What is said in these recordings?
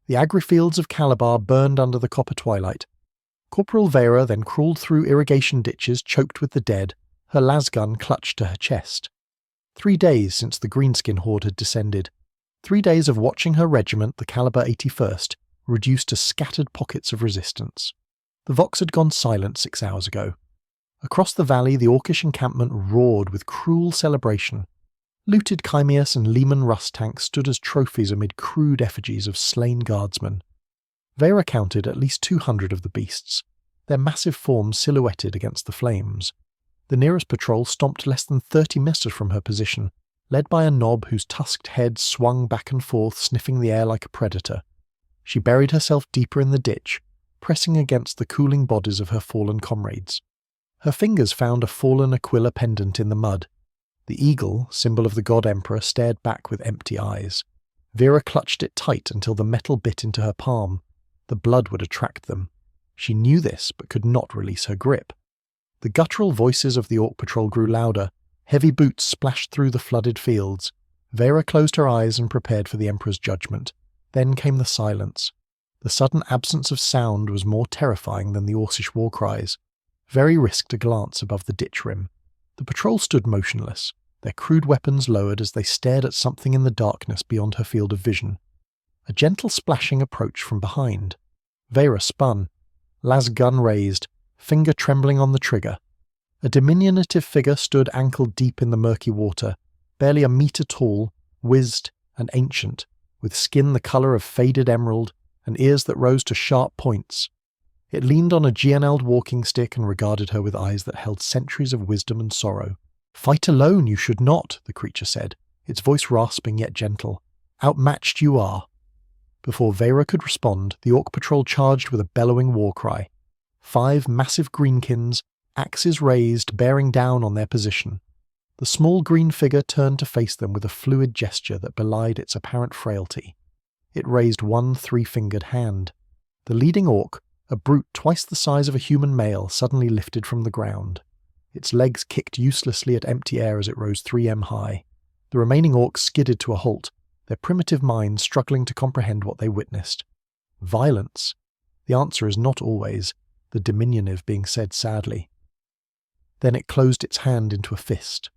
The agri-fields of Calabar burned under the copper twilight. Corporal Vera then crawled through irrigation ditches choked with the dead, her lasgun clutched to her chest. 3 days since the greenskin horde had descended. 3 days of watching her regiment, the Calabar 81st, reduced to scattered pockets of resistance. The Vox had gone silent 6 hours ago. Across the valley, the Orcish encampment roared with cruel celebration. Looted Chimeas and Lehman rust tanks stood as trophies amid crude effigies of slain guardsmen. Vera counted at least 200 of the beasts, their massive forms silhouetted against the flames. The nearest patrol stomped less than 30 meters from her position, led by a knob whose tusked head swung back and forth, sniffing the air like a predator. She buried herself deeper in the ditch, pressing against the cooling bodies of her fallen comrades. Her fingers found a fallen Aquila pendant in the mud. The eagle, symbol of the god emperor, stared back with empty eyes. Vera clutched it tight until the metal bit into her palm. The blood would attract them. She knew this, but could not release her grip. The guttural voices of the Orc patrol grew louder. Heavy boots splashed through the flooded fields. Vera closed her eyes and prepared for the emperor's judgment. Then came the silence. The sudden absence of sound was more terrifying than the Orcish war cries. Vera risked a glance above the ditch rim. The patrol stood motionless, their crude weapons lowered as they stared at something in the darkness beyond her field of vision. A gentle splashing approached from behind. Vera spun, las gun raised, finger trembling on the trigger. A diminutive figure stood ankle-deep in the murky water, barely a meter tall, wizened and ancient, with skin the colour of faded emerald and ears that rose to sharp points. It leaned on a GNL'd walking stick and regarded her with eyes that held centuries of wisdom and sorrow. "Fight alone, you should not," the creature said, its voice rasping yet gentle. "Outmatched you are." Before Vera could respond, the Orc patrol charged with a bellowing war cry. 5 massive greenkins, axes raised, bearing down on their position. The small green figure turned to face them with a fluid gesture that belied its apparent frailty. It raised one 3-fingered hand. The leading Orc, a brute twice the size of a human male, suddenly lifted from the ground. Its legs kicked uselessly at empty air as it rose 3 m high. The remaining Orcs skidded to a halt, their primitive minds struggling to comprehend what they witnessed. Violence? The answer is not always, the diminutive being said sadly. Then it closed its hand into a fist.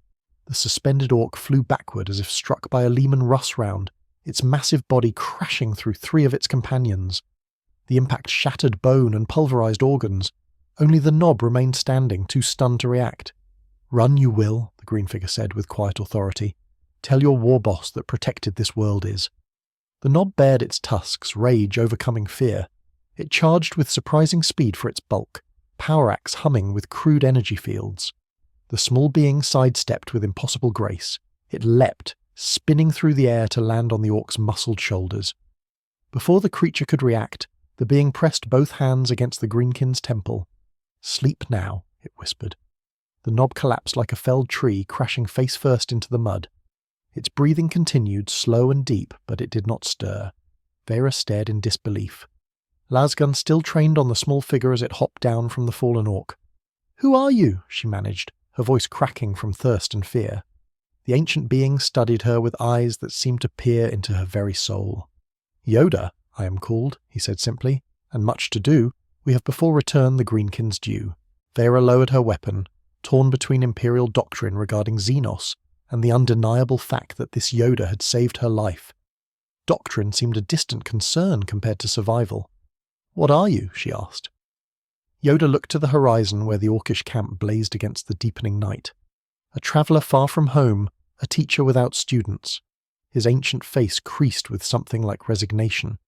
The suspended Orc flew backward as if struck by a Lehman Russ round, its massive body crashing through 3 of its companions. The impact shattered bone and pulverized organs. Only the knob remained standing, too stunned to react. "Run you will," the green figure said with quiet authority. "Tell your war boss that protected this world is." The knob bared its tusks, rage overcoming fear. It charged with surprising speed for its bulk, power axe humming with crude energy fields. The small being sidestepped with impossible grace. It leapt, spinning through the air to land on the Orc's muscled shoulders. Before the creature could react, the being pressed both hands against the greenkin's temple. "Sleep now," it whispered. The knob collapsed like a felled tree, crashing face first into the mud. Its breathing continued, slow and deep, but it did not stir. Vera stared in disbelief. Lasgun still trained on the small figure as it hopped down from the fallen Orc. "Who are you?" she managed, her voice cracking from thirst and fear. The ancient being studied her with eyes that seemed to peer into her very soul. "Yoda, I am called," he said simply, "and much to do. We have before returned the greenkin's due." Vera lowered her weapon, torn between imperial doctrine regarding Xenos and the undeniable fact that this Yoda had saved her life. Doctrine seemed a distant concern compared to survival. "What are you?" she asked. Yoda looked to the horizon where the Orcish camp blazed against the deepening night. A traveller far from home, a teacher without students. His ancient face creased with something like resignation.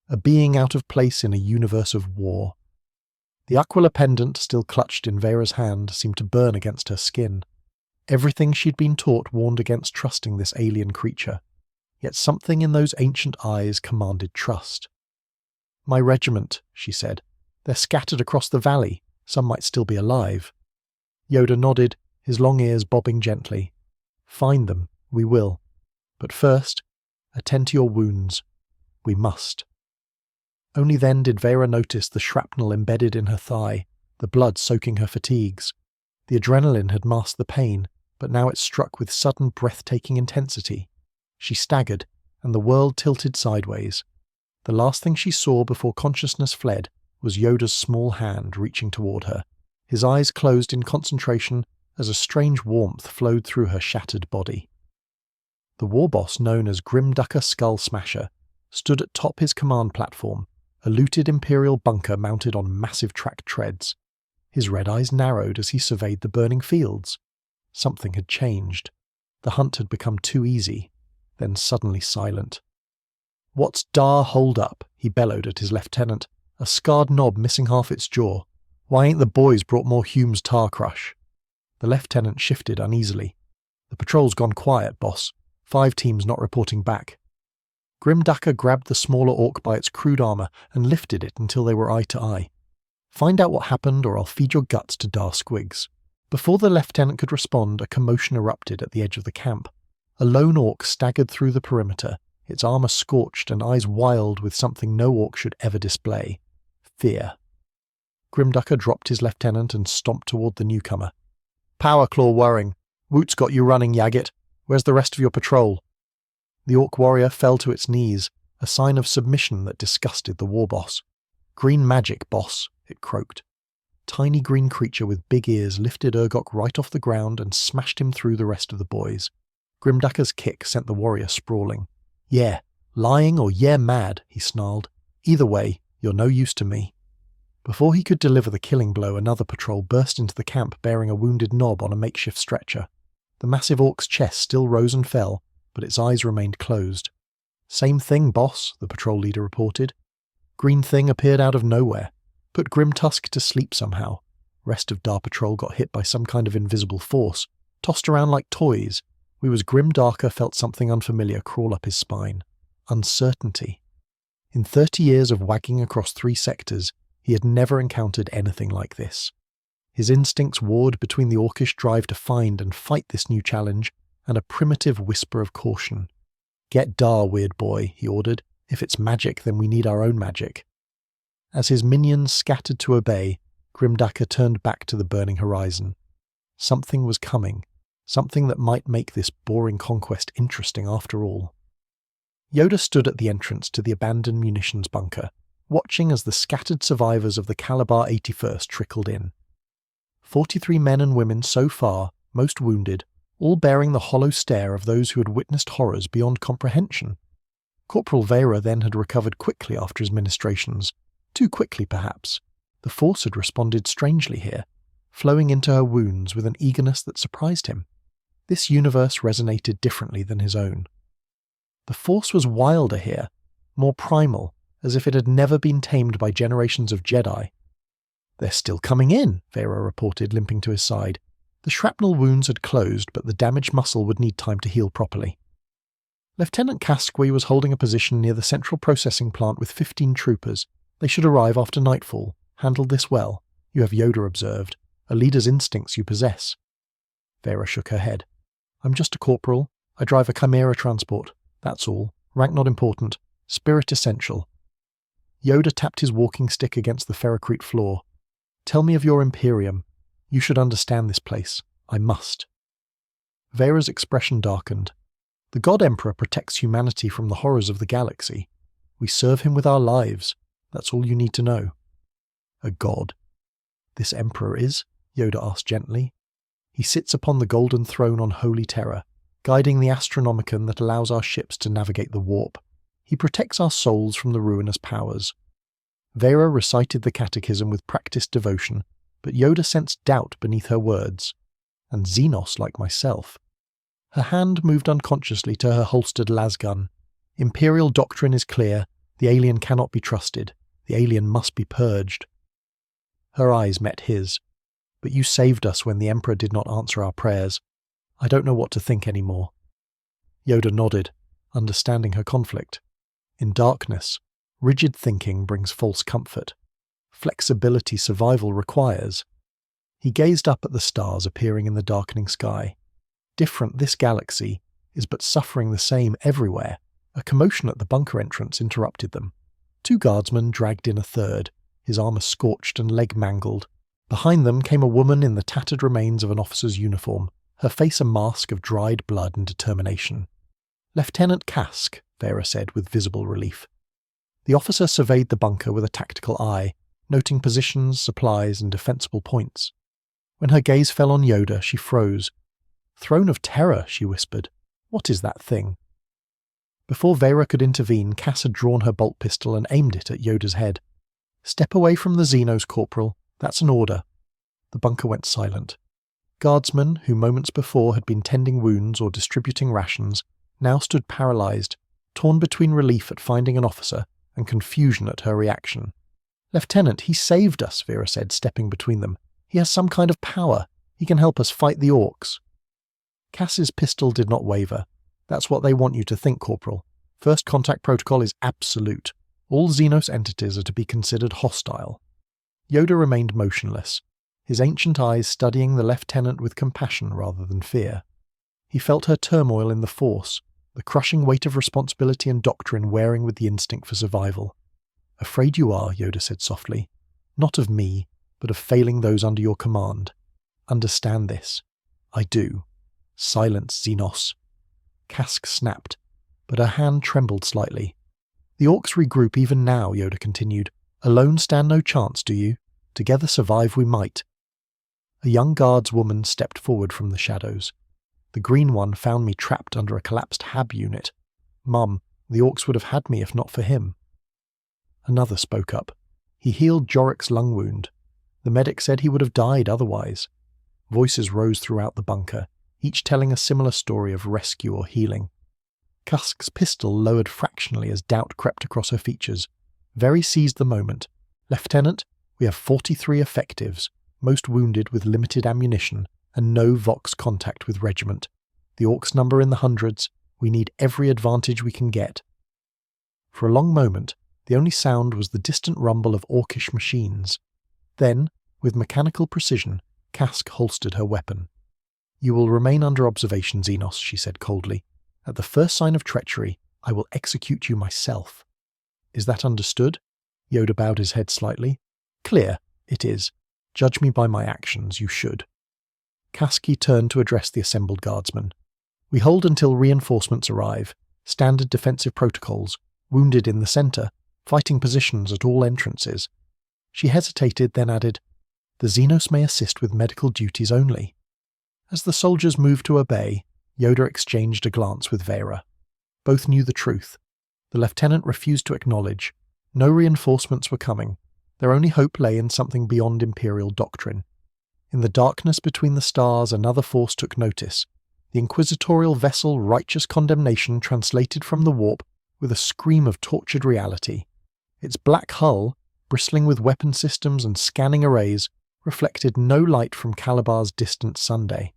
A being out of place in a universe of war. The Aquila pendant, still clutched in Vera's hand, seemed to burn against her skin. Everything she'd been taught warned against trusting this alien creature. Yet something in those ancient eyes commanded trust. "My regiment," she said. "They're scattered across the valley. Some might still be alive." Yoda nodded, his long ears bobbing gently. "Find them, we will. But first, attend to your wounds. We must." Only then did Vera notice the shrapnel embedded in her thigh, the blood soaking her fatigues. The adrenaline had masked the pain, but now it struck with sudden breathtaking intensity. She staggered, and the world tilted sideways. The last thing she saw before consciousness fled was Yoda's small hand reaching toward her. His eyes closed in concentration as a strange warmth flowed through her shattered body. The war boss known as Grimdark Skull Smasher stood atop his command platform, a looted Imperial bunker mounted on massive track treads. His red eyes narrowed as he surveyed the burning fields. Something had changed. The hunt had become too easy, then suddenly silent. "What's Dar hold up?" he bellowed at his lieutenant, a scarred knob missing half its jaw. "Why ain't the boys brought more Hume's tar crush?" The lieutenant shifted uneasily. "The patrol's gone quiet, boss. 5 teams not reporting back." Grimdark grabbed the smaller orc by its crude armor and lifted it until they were eye to eye. "Find out what happened or I'll feed your guts to Dar Squigs." Before the lieutenant could respond, a commotion erupted at the edge of the camp. A lone orc staggered through the perimeter, its armor scorched and eyes wild with something no orc should ever display: fear. Grimdark dropped his lieutenant and stomped toward the newcomer. "Power claw whirring. Woot's got you running, Yaggit. Where's the rest of your patrol?" The orc warrior fell to its knees, a sign of submission that disgusted the war boss. "Green magic, boss," it croaked. Tiny green creature with big ears lifted Urgok right off the ground and smashed him through the rest of the boys. Grimdark's kick sent the warrior sprawling. "Yeah, lying or yeah mad," he snarled. "Either way, you're no use to me." Before he could deliver the killing blow, another patrol burst into the camp bearing a wounded knob on a makeshift stretcher. The massive orc's chest still rose and fell, but its eyes remained closed. "Same thing, boss," the patrol leader reported. "Green thing appeared out of nowhere. Put Grimtusk to sleep somehow. Rest of Dar Patrol got hit by some kind of invisible force, tossed around like toys. We was Grimdarker felt something unfamiliar crawl up his spine. Uncertainty. In 30 years of wagging across 3 sectors, he had never encountered anything like this. His instincts warred between the orcish drive to find and fight this new challenge and a primitive whisper of caution. "Get Dar, weird boy," he ordered. "If it's magic, then we need our own magic." As his minions scattered to obey, Grimdark turned back to the burning horizon. Something was coming, something that might make this boring conquest interesting after all. Yoda stood at the entrance to the abandoned munitions bunker, watching as the scattered survivors of the Calabar 81st trickled in. 43 men and women so far, most wounded, all bearing the hollow stare of those who had witnessed horrors beyond comprehension. Corporal Vera then had recovered quickly after his ministrations. Too quickly, perhaps. The force had responded strangely here, flowing into her wounds with an eagerness that surprised him. This universe resonated differently than his own. The force was wilder here, more primal, as if it had never been tamed by generations of Jedi. "They're still coming in," Vera reported, limping to his side. The shrapnel wounds had closed, but the damaged muscle would need time to heal properly. Lieutenant Casqui was holding a position near the central processing plant with 15 troopers. They should arrive after nightfall. Handled this well. You have Yoda observed. A leader's instincts you possess. Vera shook her head. "I'm just a corporal. I drive a Chimera transport. That's all. Rank not important. Spirit essential." Yoda tapped his walking stick against the ferrocrete floor. "Tell me of your Imperium. You should understand this place. I must." Vera's expression darkened. "The God Emperor protects humanity from the horrors of the galaxy. We serve him with our lives. That's all you need to know." "A god? This Emperor is?" Yoda asked gently. "He sits upon the golden throne on Holy Terror, guiding the Astronomicon that allows our ships to navigate the warp. He protects our souls from the ruinous powers." Vera recited the catechism with practiced devotion, but Yoda sensed doubt beneath her words. "And Xenos like myself." Her hand moved unconsciously to her holstered lasgun. "Imperial doctrine is clear. The alien cannot be trusted. The alien must be purged." Her eyes met his. "But you saved us when the Emperor did not answer our prayers. I don't know what to think anymore." Yoda nodded, understanding her conflict. In darkness, rigid thinking brings false comfort. Flexibility survival requires. He gazed up at the stars appearing in the darkening sky. Different this galaxy is but suffering the same everywhere. A commotion at the bunker entrance interrupted them. 2 guardsmen dragged in a third, his armor scorched and leg mangled. Behind them came a woman in the tattered remains of an officer's uniform, her face a mask of dried blood and determination. "Lieutenant Kask," Vera said with visible relief. The officer surveyed the bunker with a tactical eye, noting positions, supplies, and defensible points. When her gaze fell on Yoda, she froze. "Throne of Terror," she whispered. "What is that thing?" Before Vera could intervene, Cass had drawn her bolt pistol and aimed it at Yoda's head. "Step away from the Xenos, Corporal. That's an order." The bunker went silent. Guardsmen, who moments before had been tending wounds or distributing rations, now stood paralysed, torn between relief at finding an officer and confusion at her reaction. "Lieutenant, he saved us," Vera said, stepping between them. "He has some kind of power. He can help us fight the orcs." Cass's pistol did not waver. "That's what they want you to think, Corporal. First contact protocol is absolute. All Xenos entities are to be considered hostile." Yoda remained motionless, his ancient eyes studying the lieutenant with compassion rather than fear. He felt her turmoil in the Force, the crushing weight of responsibility and doctrine wearing with the instinct for survival. "Afraid you are," Yoda said softly. "Not of me, but of failing those under your command. Understand this." "I do." "Silence, Xenos." Cask snapped, but her hand trembled slightly. "The orcs regroup even now," Yoda continued. "Alone stand no chance, do you? Together survive we might." A young guards woman stepped forward from the shadows. "The green one found me trapped under a collapsed HAB unit. Mum, the orcs would have had me if not for him." Another spoke up. "He healed Jorik's lung wound. The medic said he would have died otherwise." Voices rose throughout the bunker, each telling a similar story of rescue or healing. Cusk's pistol lowered fractionally as doubt crept across her features. Very seized the moment. "Lieutenant, we have 43 effectives, most wounded with limited ammunition, and no Vox contact with regiment. The orcs number in the hundreds. We need every advantage we can get." For a long moment, the only sound was the distant rumble of orcish machines. Then, with mechanical precision, Cask holstered her weapon. "You will remain under observation, Xenos," she said coldly. "At the first sign of treachery, I will execute you myself." "Is that understood?" Yoda bowed his head slightly. "Clear, it is. Judge me by my actions, you should." Kasky turned to address the assembled guardsmen. "We hold until reinforcements arrive. Standard defensive protocols. Wounded in the centre. Fighting positions at all entrances." She hesitated, then added, "The Xenos may assist with medical duties only." As the soldiers moved to obey, Yoda exchanged a glance with Vera. Both knew the truth. The lieutenant refused to acknowledge. No reinforcements were coming. Their only hope lay in something beyond Imperial doctrine. In the darkness between the stars, another force took notice. The inquisitorial vessel Righteous Condemnation translated from the warp with a scream of tortured reality. Its black hull, bristling with weapon systems and scanning arrays, reflected no light from Calabar's distant Sunday.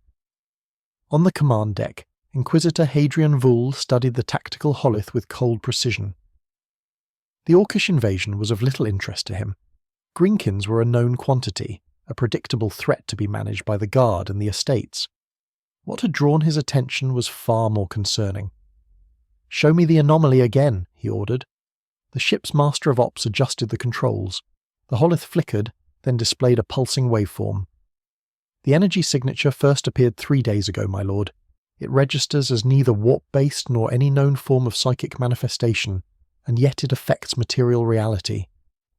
On the command deck, Inquisitor Hadrian Vul studied the tactical holith with cold precision. The Orcish invasion was of little interest to him. Greenkins were a known quantity, a predictable threat to be managed by the Guard and the estates. What had drawn his attention was far more concerning. "Show me the anomaly again," he ordered. The ship's master of ops adjusted the controls. The holith flickered, then displayed a pulsing waveform. "The energy signature first appeared 3 days ago, my lord. It registers as neither warp-based nor any known form of psychic manifestation, and yet it affects material reality.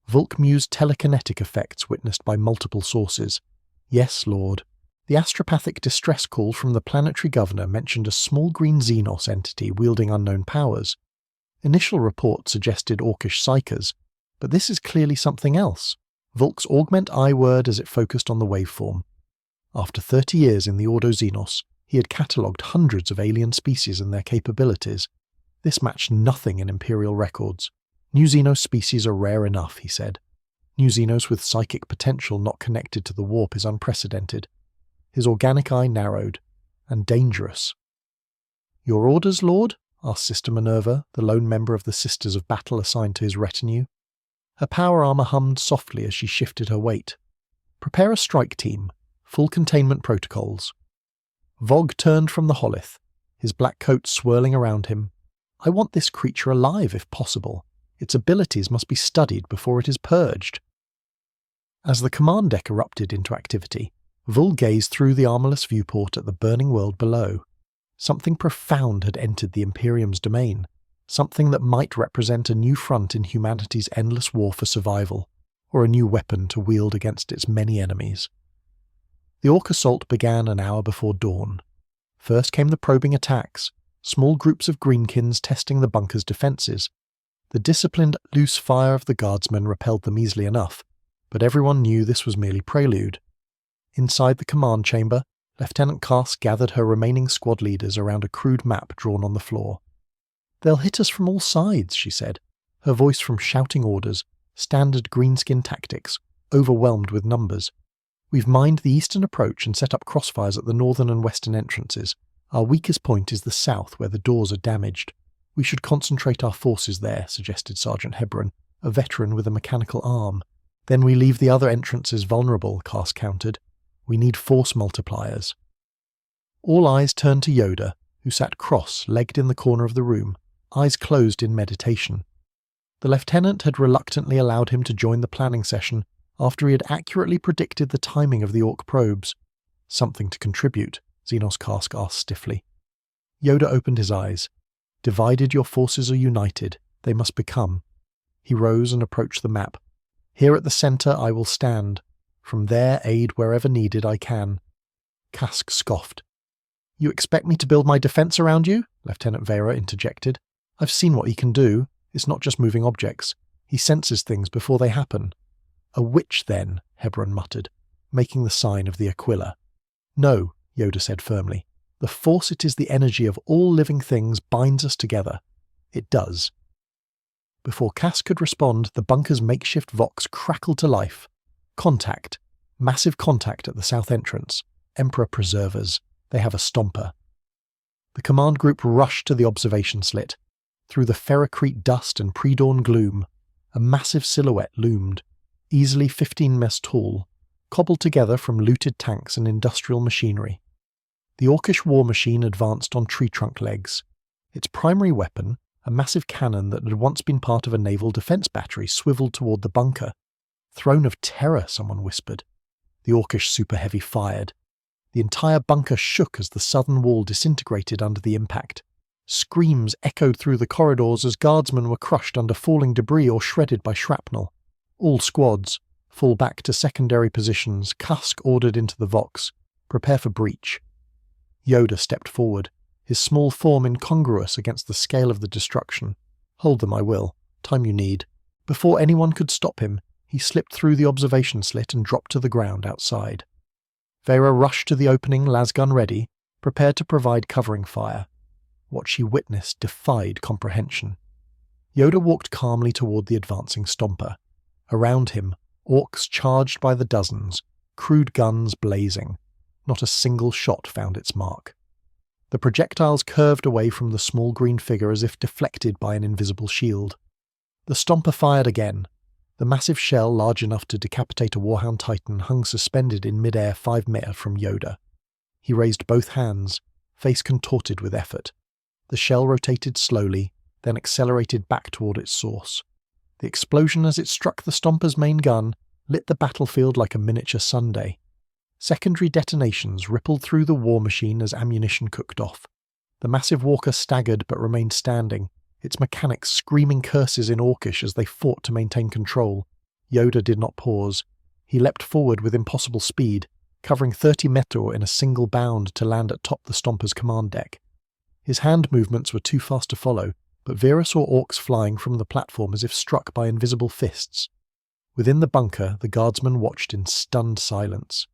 Vulk mused telekinetic effects witnessed by multiple sources. Yes, lord. The astropathic distress call from the planetary governor mentioned a small green Xenos entity wielding unknown powers. Initial reports suggested Orcish psychers, but this is clearly something else. Vulk's augment I word as it focused on the waveform. After 30 years in the Ordo Xenos, he had catalogued hundreds of alien species and their capabilities. This matched nothing in Imperial records. New Xenos species are rare enough, he said. New Xenos with psychic potential not connected to the warp is unprecedented. His organic eye narrowed. And dangerous. "Your orders, lord?" asked Sister Minerva, the lone member of the Sisters of Battle assigned to his retinue. Her power armor hummed softly as she shifted her weight. "Prepare a strike team. Full containment protocols." Vogue turned from the holith, his black coat swirling around him. "I want this creature alive if possible. Its abilities must be studied before it is purged." As the command deck erupted into activity, Vul gazed through the armorless viewport at the burning world below. Something profound had entered the Imperium's domain. something that might represent a new front in humanity's endless war for survival, or a new weapon to wield against its many enemies. The Orc assault began an hour before dawn. First came the probing attacks, small groups of greenkins testing the bunker's defences. The disciplined, loose fire of the guardsmen repelled them easily enough, but everyone knew this was merely prelude. Inside the command chamber, Lieutenant Karsk gathered her remaining squad leaders around a crude map drawn on the floor. "They'll hit us from all sides," she said, her voice from shouting orders, standard greenskin tactics, overwhelmed with numbers. "We've mined the eastern approach and set up crossfires at the northern and western entrances. Our weakest point is the south, where the doors are damaged. We should concentrate our forces there," suggested Sergeant Hebron, a veteran with a mechanical arm. "Then we leave the other entrances vulnerable," Karsk countered. "We need force multipliers." All eyes turned to Yoda, who sat cross-legged in the corner of the room, eyes closed in meditation. The lieutenant had reluctantly allowed him to join the planning session after he had accurately predicted the timing of the Orc probes. "Something to contribute?" Xenos Karsk asked stiffly. Yoda opened his eyes. "Divided your forces are united. They must become." He rose and approached the map. "Here at the centre I will stand. From there aid wherever needed I can." Karsk scoffed. "You expect me to build my defence around you?" Lieutenant Vera interjected. "I've seen what he can do. It's not just moving objects. He senses things before they happen." "A witch, then," Hebron muttered, making the sign of the Aquila. "No," Yoda said firmly. "The force it is the energy of all living things binds us together. It does." Before Karsk could respond, the bunker's makeshift vox crackled to life. "Contact. Massive contact at the south entrance. Emperor preservers. They have a stomper." The command group rushed to the observation slit. Through the ferrocrete dust and pre-dawn gloom, a massive silhouette loomed, easily 15 mes tall, cobbled together from looted tanks and industrial machinery. The Orcish war machine advanced on tree trunk legs. Its primary weapon, a massive cannon that had once been part of a naval defence battery, swiveled toward the bunker. "Throne of Terror," someone whispered. The Orcish super heavy fired. The entire bunker shook as the southern wall disintegrated under the impact. Screams echoed through the corridors as guardsmen were crushed under falling debris or shredded by shrapnel. All squads, fall back to secondary positions. Karsk ordered into the vox. "Prepare for breach." Yoda stepped forward, his small form incongruous against the scale of the destruction. "Hold them, I will. Time you need." Before anyone could stop him, he slipped through the observation slit and dropped to the ground outside. Vera rushed to the opening, lasgun ready, prepared to provide covering fire. What she witnessed defied comprehension. Yoda walked calmly toward the advancing stomper. Around him, orcs charged by the dozens, crude guns blazing. Not a single shot found its mark. The projectiles curved away from the small green figure as if deflected by an invisible shield. The stomper fired again. The massive shell, large enough to decapitate a Warhound Titan, hung suspended in midair 5 meter from Yoda. He raised both hands, face contorted with effort. The shell rotated slowly, then accelerated back toward its source. The explosion as it struck the stomper's main gun lit the battlefield like a miniature sundae. Secondary detonations rippled through the war machine as ammunition cooked off. The massive walker staggered but remained standing, its mechanics screaming curses in Orcish as they fought to maintain control. Yoda did not pause. He leapt forward with impossible speed, covering 30 meter in a single bound to land atop the stomper's command deck. His hand movements were too fast to follow, but Vera saw orcs flying from the platform as if struck by invisible fists. Within the bunker, the guardsmen watched in stunned silence.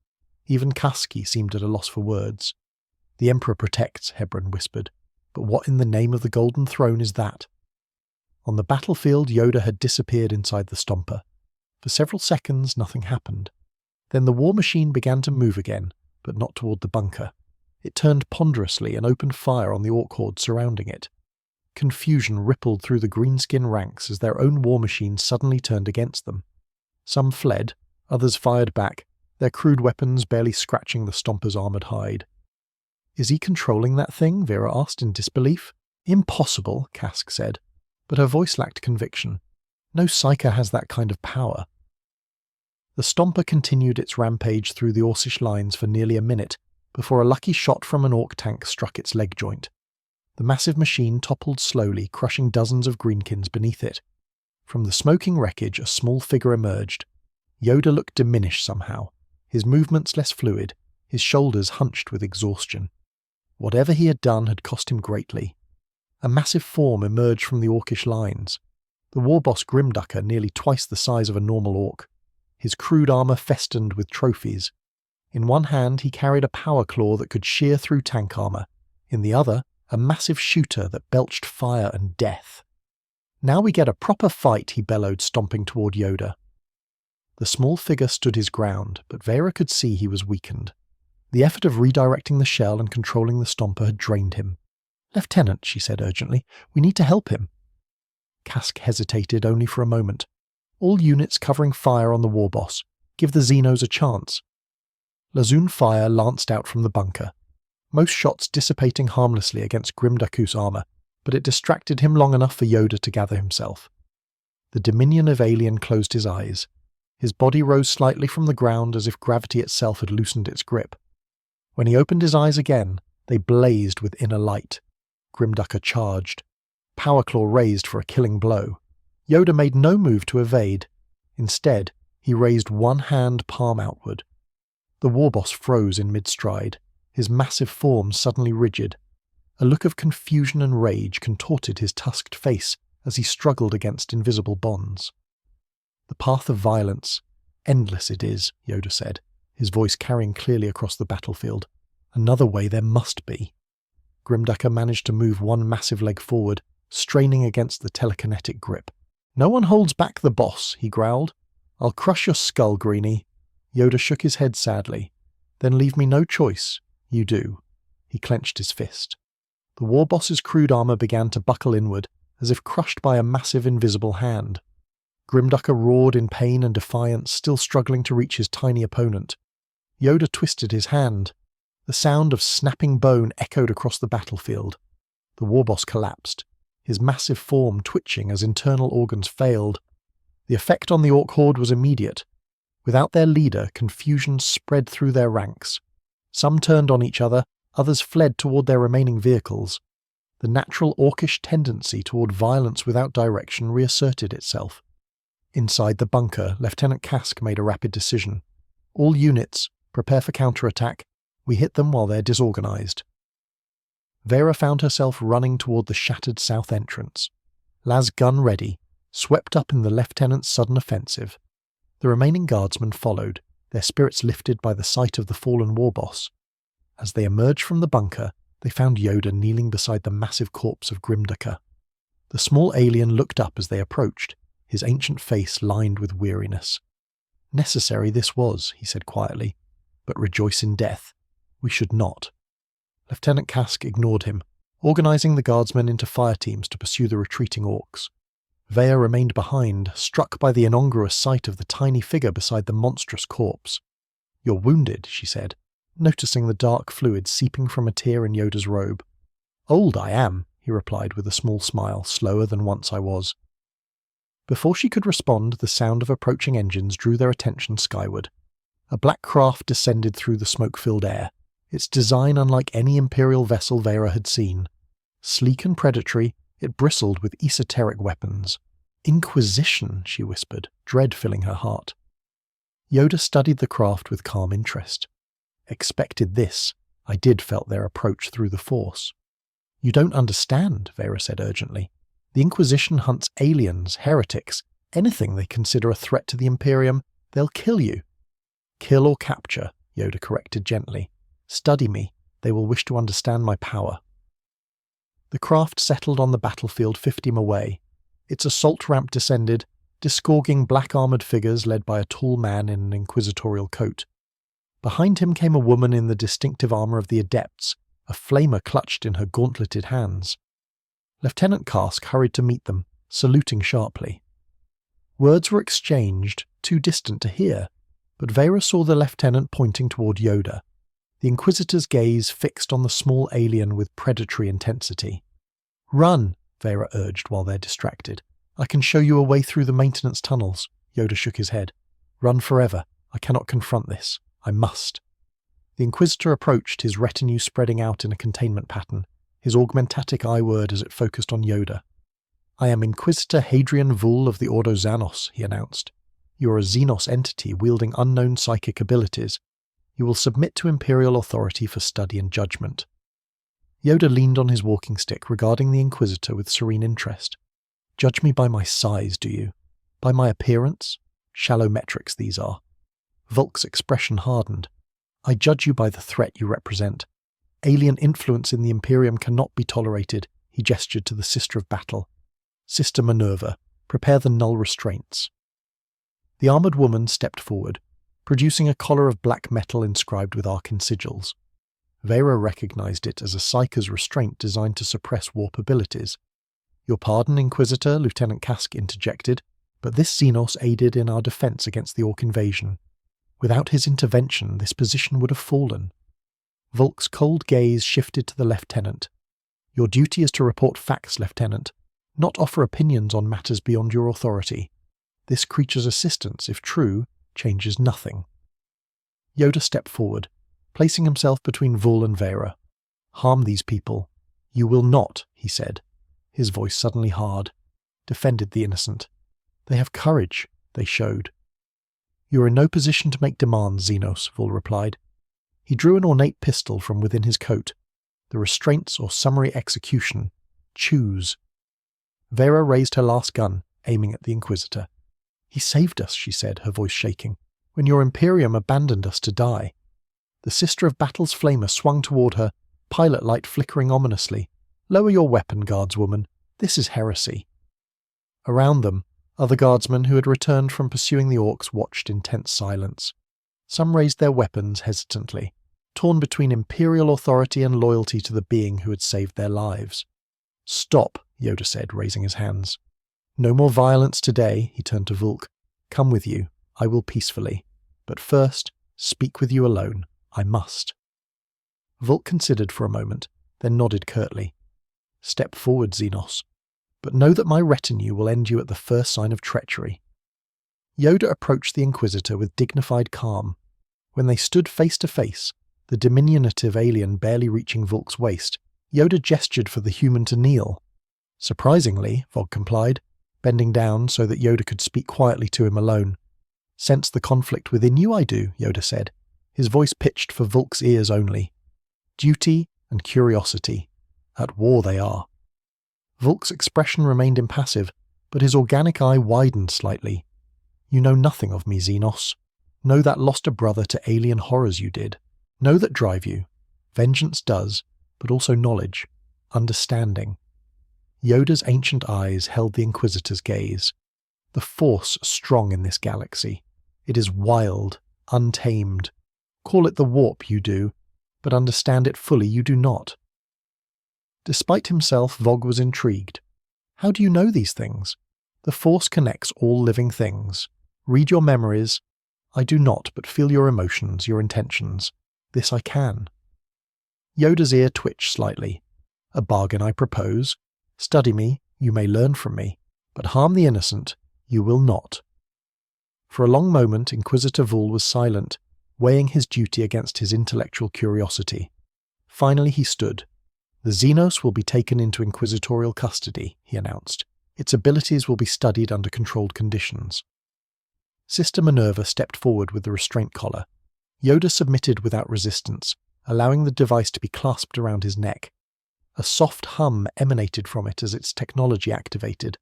Even Karsk seemed at a loss for words. "The Emperor protects," Hebron whispered. "But what in the name of the Golden Throne is that?" On the battlefield, Yoda had disappeared inside the stomper. For several seconds, nothing happened. Then the war machine began to move again, but not toward the bunker. It turned ponderously and opened fire on the orc horde surrounding it. Confusion rippled through the greenskin ranks as their own war machine suddenly turned against them. Some fled, others fired back, their crude weapons barely scratching the stomper's armoured hide. "Is he controlling that thing?" Vera asked in disbelief. "Impossible," Karsk said, but her voice lacked conviction. "No psyker has that kind of power." The stomper continued its rampage through the Orcish lines for nearly a minute, before a lucky shot from an orc tank struck its leg joint. The massive machine toppled slowly, crushing dozens of greenkins beneath it. From the smoking wreckage, a small figure emerged. Yoda looked diminished somehow, his movements less fluid, his shoulders hunched with exhaustion. Whatever he had done had cost him greatly. A massive form emerged from the orcish lines. The warboss Grimdark, nearly twice the size of a normal orc. His crude armour festooned with trophies. In one hand he carried a power claw that could shear through tank armour. In the other, a massive shooter that belched fire and death. "Now we get a proper fight," he bellowed, stomping toward Yoda. The small figure stood his ground, but Vera could see he was weakened. The effort of redirecting the shell and controlling the stomper had drained him. "Lieutenant," she said urgently, "we need to help him." Kask hesitated only for a moment. "All units covering fire on the warboss. Give the Xenos a chance." Lazoon fire lanced out from the bunker, most shots dissipating harmlessly against Grimdark's armour, but it distracted him long enough for Yoda to gather himself. The diminutive alien closed his eyes. His body rose slightly from the ground as if gravity itself had loosened its grip. When he opened his eyes again, they blazed with inner light. Grimdark charged. Powerclaw raised for a killing blow. Yoda made no move to evade. Instead, he raised one hand palm outward. The warboss froze in mid-stride, his massive form suddenly rigid. A look of confusion and rage contorted his tusked face as he struggled against invisible bonds. "The path of violence. Endless it is," Yoda said, his voice carrying clearly across the battlefield. "Another way there must be." Grimdark managed to move one massive leg forward, straining against the telekinetic grip. "No one holds back the boss," he growled. "I'll crush your skull, Greenie." Yoda shook his head sadly. "Then leave me no choice. You do." He clenched his fist. The warboss's crude armour began to buckle inward, as if crushed by a massive invisible hand. Grimdark roared in pain and defiance, still struggling to reach his tiny opponent. Yoda twisted his hand. The sound of snapping bone echoed across the battlefield. The warboss collapsed, his massive form twitching as internal organs failed. The effect on the orc horde was immediate. Without their leader, confusion spread through their ranks. Some turned on each other, others fled toward their remaining vehicles. The natural orcish tendency toward violence without direction reasserted itself. Inside the bunker, Lieutenant Kask made a rapid decision. "All units, prepare for counterattack. We hit them while they're disorganized." Vera found herself running toward the shattered south entrance. Laz gun ready, swept up in the lieutenant's sudden offensive. The remaining guardsmen followed, their spirits lifted by the sight of the fallen warboss. As they emerged from the bunker, they found Yoda kneeling beside the massive corpse of Grimdark. The small alien looked up as they approached, his ancient face lined with weariness. "Necessary this was," he said quietly, "but rejoice in death. We should not." Lieutenant Kask ignored him, organizing the guardsmen into fire teams to pursue the retreating orcs. Vea remained behind, struck by the incongruous sight of the tiny figure beside the monstrous corpse. "You're wounded," she said, noticing the dark fluid seeping from a tear in Yoda's robe. "Old I am," he replied with a small smile, slower than once I was. Before she could respond, the sound of approaching engines drew their attention skyward. A black craft descended through the smoke-filled air, its design unlike any Imperial vessel Vera had seen. Sleek and predatory, it bristled with esoteric weapons. "Inquisition," she whispered, dread filling her heart. Yoda studied the craft with calm interest. "Expected this. I did felt their approach through the Force." "You don't understand," Vera said urgently. "The Inquisition hunts aliens, heretics, anything they consider a threat to the Imperium. They'll kill you." "Kill or capture," Yoda corrected gently. "Study me. They will wish to understand my power." The craft settled on the battlefield 50 mi away. Its assault ramp descended, disgorging black-armoured figures led by a tall man in an inquisitorial coat. Behind him came a woman in the distinctive armour of the Adepts, a flamer clutched in her gauntleted hands. Lieutenant Kask hurried to meet them, saluting sharply. Words were exchanged, too distant to hear, but Vera saw the lieutenant pointing toward Yoda, the Inquisitor's gaze fixed on the small alien with predatory intensity. "Run," Vera urged while they're distracted. "I can show you a way through the maintenance tunnels." Yoda shook his head. "Run forever. I cannot confront this. I must." The Inquisitor approached, his retinue spreading out in a containment pattern. his augmentatic eye word as it focused on Yoda. "I am Inquisitor Hadrian Vul of the Ordo Xanos," he announced. "You are a Xenos entity wielding unknown psychic abilities. You will submit to Imperial authority for study and judgment." Yoda leaned on his walking stick, regarding the Inquisitor with serene interest. "Judge me by my size, do you? By my appearance? Shallow metrics these are." Volk's expression hardened. "I judge you by the threat you represent. Alien influence in the Imperium cannot be tolerated," he gestured to the Sister of Battle. "Sister Minerva, prepare the null restraints." The armoured woman stepped forward, producing a collar of black metal inscribed with arcane sigils. Vera recognized it as a Psyker's restraint designed to suppress warp abilities. "Your pardon, Inquisitor," Lieutenant Kask interjected, "but this Xenos aided in our defense against the Orc invasion. Without his intervention, this position would have fallen." Volk's cold gaze shifted to the lieutenant. "Your duty is to report facts, Lieutenant, not offer opinions on matters beyond your authority. This creature's assistance, if true, changes nothing." Yoda stepped forward, placing himself between Vul and Vera. "Harm these people." "You will not," he said, his voice suddenly hard. "Defended the innocent. They have courage," they showed. "You are in no position to make demands, Xenos," Vul replied. He drew an ornate pistol from within his coat. "The restraints or summary execution. Choose." Vera raised her last gun, aiming at the Inquisitor. "He saved us," she said, her voice shaking, "when your Imperium abandoned us to die." The Sister of Battle's flamer swung toward her, pilot light flickering ominously. "Lower your weapon, guardswoman. This is heresy." Around them, other guardsmen who had returned from pursuing the Orcs watched in tense silence. Some raised their weapons hesitantly, torn between Imperial authority and loyalty to the being who had saved their lives. "Stop," Yoda said, raising his hands. "No more violence today," he turned to Vulk. "Come with you. I will peacefully. But first, speak with you alone. I must." Vulk considered for a moment, then nodded curtly. "Step forward, Xenos. But know that my retinue will end you at the first sign of treachery." Yoda approached the Inquisitor with dignified calm. When they stood face to face, the diminutive alien barely reaching Vulk's waist, Yoda gestured for the human to kneel. "Surprisingly," Vog complied, bending down so that Yoda could speak quietly to him alone. "Sense the conflict within you, I do," Yoda said, his voice pitched for Vulk's ears only. "Duty and curiosity. At war they are." Vulk's expression remained impassive, but his organic eye widened slightly. "You know nothing of me, Xenos. Know that lost a brother to alien horrors you did. Know that drive you. Vengeance does, but also knowledge, understanding." Yoda's ancient eyes held the Inquisitor's gaze. "The Force strong in this galaxy. It is wild, untamed. Call it the warp, you do, but understand it fully you do not." Despite himself, Vog was intrigued. "How do you know these things? The Force connects all living things. Read your memories. I do not, but feel your emotions, your intentions. This I can." Yoda's ear twitched slightly. "A bargain I propose. Study me, you may learn from me, but harm the innocent, you will not." For a long moment Inquisitor Vul was silent, weighing his duty against his intellectual curiosity. Finally he stood. "The Xenos will be taken into inquisitorial custody," he announced. "Its abilities will be studied under controlled conditions." Sister Minerva stepped forward with the restraint collar. Yoda submitted without resistance, allowing the device to be clasped around his neck. A soft hum emanated from it as its technology activated.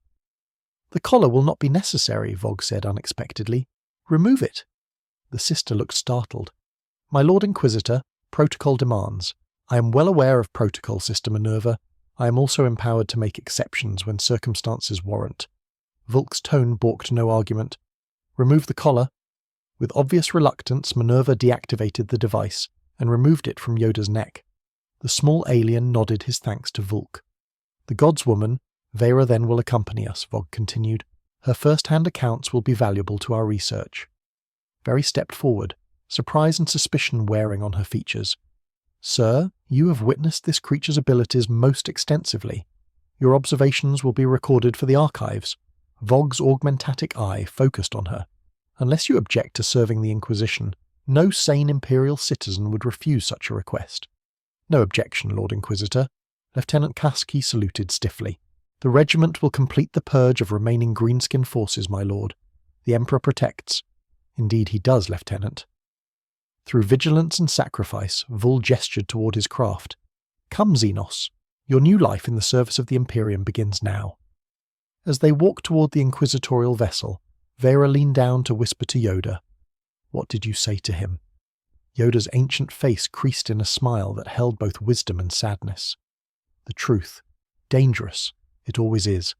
"The collar will not be necessary," Vog said unexpectedly. "Remove it." The sister looked startled. "My Lord Inquisitor, protocol demands. I am well aware of protocol, Sister Minerva. I am also empowered to make exceptions when circumstances warrant." Vulk's tone balked no argument. "Remove the collar." With obvious reluctance, Minerva deactivated the device and removed it from Yoda's neck. The small alien nodded his thanks to Vulk. "The God's woman, Vera, then will accompany us," Vog continued. "Her first-hand accounts will be valuable to our research." Vera stepped forward, surprise and suspicion wearing on her features. "Sir, you have witnessed this creature's abilities most extensively. Your observations will be recorded for the archives." Vog's augmentatic eye focused on her. "Unless you object to serving the Inquisition, no sane Imperial citizen would refuse such a request." "No objection, Lord Inquisitor. Lieutenant Kasky saluted stiffly. "The regiment will complete the purge of remaining greenskin forces, my lord. The Emperor protects." "Indeed he does, Lieutenant." Through vigilance and sacrifice, Vul gestured toward his craft. "Come, Xenos. Your new life in the service of the Imperium begins now." As they walked toward the inquisitorial vessel, Vera leaned down to whisper to Yoda. "What did you say to him?" Yoda's ancient face creased in a smile that held both wisdom and sadness. "The truth. Dangerous. It always is."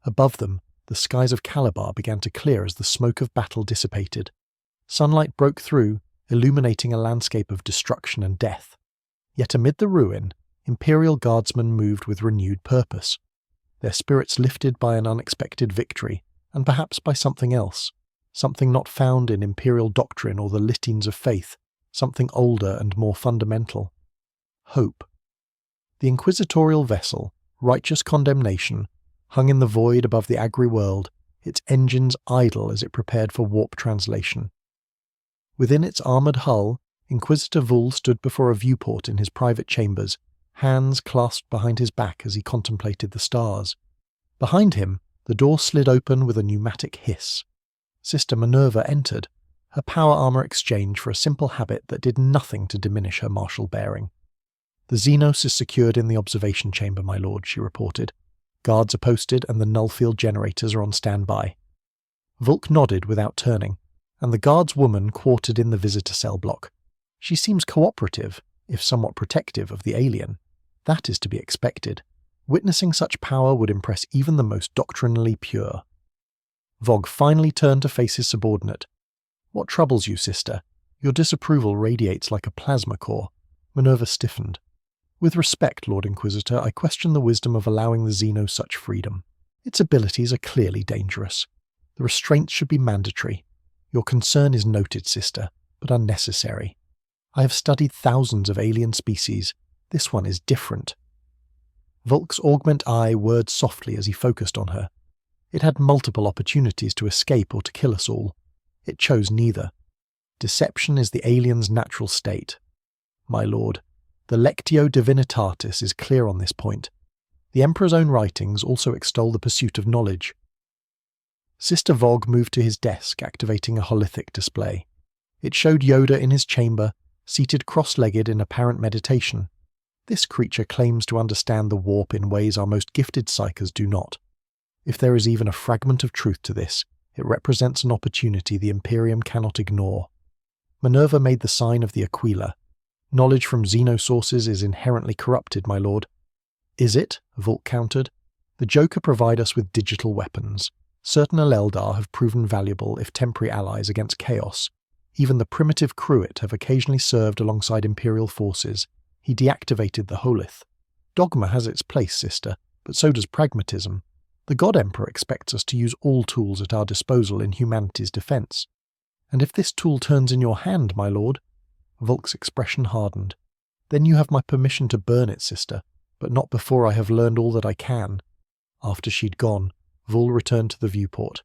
Above them, the skies of Calabar began to clear as the smoke of battle dissipated. Sunlight broke through, illuminating a landscape of destruction and death. Yet amid the ruin, Imperial Guardsmen moved with renewed purpose, their spirits lifted by an unexpected victory, and perhaps by something else, something not found in Imperial doctrine or the litines of faith, something older and more fundamental. Hope. The inquisitorial vessel, Righteous Condemnation, hung in the void above the Agri world, its engines idle as it prepared for warp translation. Within its armoured hull, Inquisitor Vul stood before a viewport in his private chambers, hands clasped behind his back as he contemplated the stars. Behind him, the door slid open with a pneumatic hiss. Sister Minerva entered, her power armour exchanged for a simple habit that did nothing to diminish her martial bearing. "The Xenos is secured in the observation chamber, my lord," she reported. "Guards are posted and the null-field generators are on standby." Vulk nodded without turning, and the guard's woman quartered in the visitor cell block. She seems cooperative, if somewhat protective of the alien. That is to be expected. Witnessing such power would impress even the most doctrinally pure. Vogue finally turned to face his subordinate. "What troubles you, sister? Your disapproval radiates like a plasma core." Minerva stiffened. "With respect, Lord Inquisitor, I question the wisdom of allowing the Xeno such freedom. Its abilities are clearly dangerous. The restraints should be mandatory. Your concern is noted, sister, but unnecessary. I have studied thousands of alien species. This one is different." Vulk's augment eye whirred softly as he focused on her. It had multiple opportunities to escape or to kill us all. It chose neither. Deception is the alien's natural state. My lord, the Lectio Divinitatis is clear on this point. The Emperor's own writings also extol the pursuit of knowledge. Sister Vogue moved to his desk, activating a holithic display. It showed Yoda in his chamber, seated cross-legged in apparent meditation. This creature claims to understand the warp in ways our most gifted psychers do not. If there is even a fragment of truth to this, it represents an opportunity the Imperium cannot ignore. Minerva made the sign of the Aquila. "Knowledge from Xeno sources is inherently corrupted, my lord." "Is it?" Vulk countered. "The Joker provide us with digital weapons. Certain Eleldar have proven valuable if temporary allies against chaos. Even the primitive Cruet have occasionally served alongside Imperial forces. He deactivated the Holith. Dogma has its place, sister, but so does pragmatism. The God Emperor expects us to use all tools at our disposal in humanity's defense. And if this tool turns in your hand, my lord—" Vulk's expression hardened. "Then you have my permission to burn it, sister, but not before I have learned all that I can." After she'd gone, Vul returned to the viewport.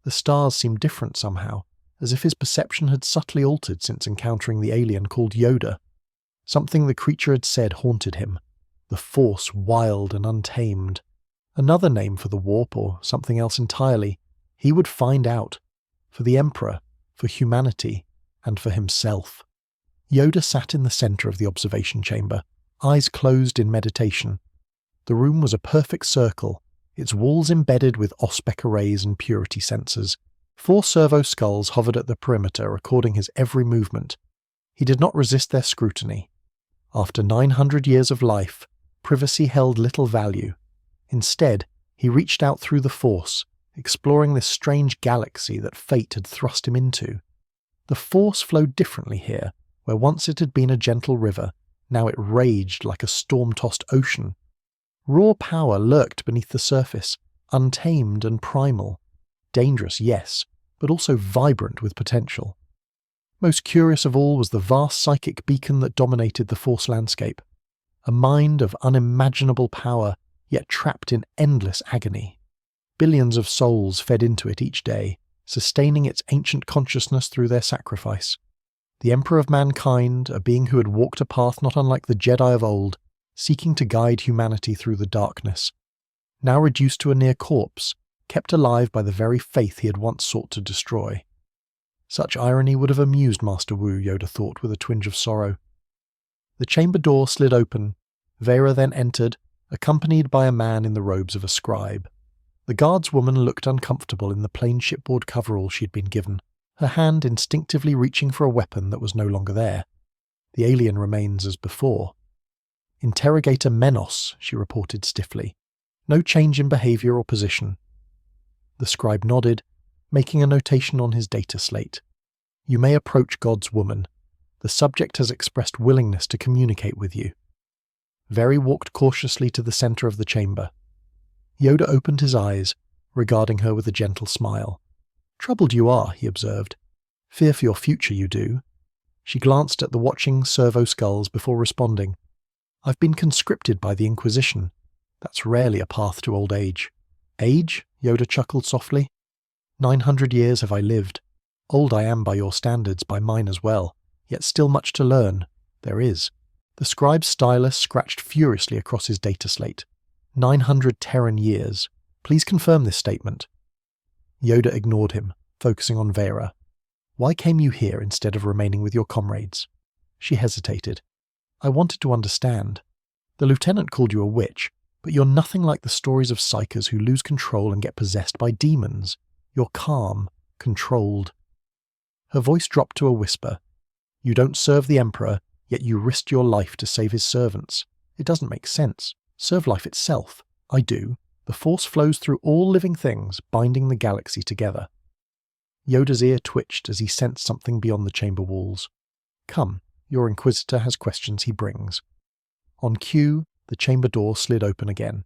The stars seemed different somehow, as if his perception had subtly altered since encountering the alien called Yoda. Something the creature had said haunted him. The Force wild and untamed. Another name for the warp, or something else entirely. He would find out. For the Emperor, for humanity, and for himself. Yoda sat in the center of the observation chamber, eyes closed in meditation. The room was a perfect circle, its walls embedded with Auspec arrays and purity sensors. 4 servo skulls hovered at the perimeter, recording his every movement. He did not resist their scrutiny. After 900 years of life, privacy held little value. Instead, he reached out through the Force, exploring this strange galaxy that fate had thrust him into. The Force flowed differently here, where once it had been a gentle river, now it raged like a storm-tossed ocean. Raw power lurked beneath the surface, untamed and primal. Dangerous, yes, but also vibrant with potential. Most curious of all was the vast psychic beacon that dominated the Force landscape. A mind of unimaginable power, yet trapped in endless agony. Billions of souls fed into it each day, sustaining its ancient consciousness through their sacrifice. The Emperor of Mankind, a being who had walked a path not unlike the Jedi of old, seeking to guide humanity through the darkness. Now reduced to a near corpse, kept alive by the very faith he had once sought to destroy. Such irony would have amused Master Wu, Yoda thought with a twinge of sorrow. The chamber door slid open. Vera then entered, accompanied by a man in the robes of a scribe. The guardswoman looked uncomfortable in the plain shipboard coverall she had been given, her hand instinctively reaching for a weapon that was no longer there. The alien remains as before. "Interrogator Menos," she reported stiffly. "No change in behaviour or position." The scribe nodded, making a notation on his data slate. "You may approach God's woman. The subject has expressed willingness to communicate with you." Very walked cautiously to the centre of the chamber. Yoda opened his eyes, regarding her with a gentle smile. "Troubled you are," he observed. "Fear for your future you do." She glanced at the watching servo-skulls before responding. "I've been conscripted by the Inquisition. That's rarely a path to old age." "Age?" Yoda chuckled softly. 900 years have I lived. Old I am by your standards, by mine as well, yet still much to learn. There is." The scribe's stylus scratched furiously across his data slate. 900 Terran years. Please confirm this statement. Yoda ignored him, focusing on Vera. "Why came you here instead of remaining with your comrades?" She hesitated. "I wanted to understand. The lieutenant called you a witch, but you're nothing like the stories of psychers who lose control and get possessed by demons. You're calm, controlled." Her voice dropped to a whisper. "You don't serve the Emperor, yet you risked your life to save his servants. It doesn't make sense. Serve life itself. I do. The Force flows through all living things, binding the galaxy together." Yoda's ear twitched as he sensed something beyond the chamber walls. "Come, your Inquisitor has questions he brings." On cue, the chamber door slid open again.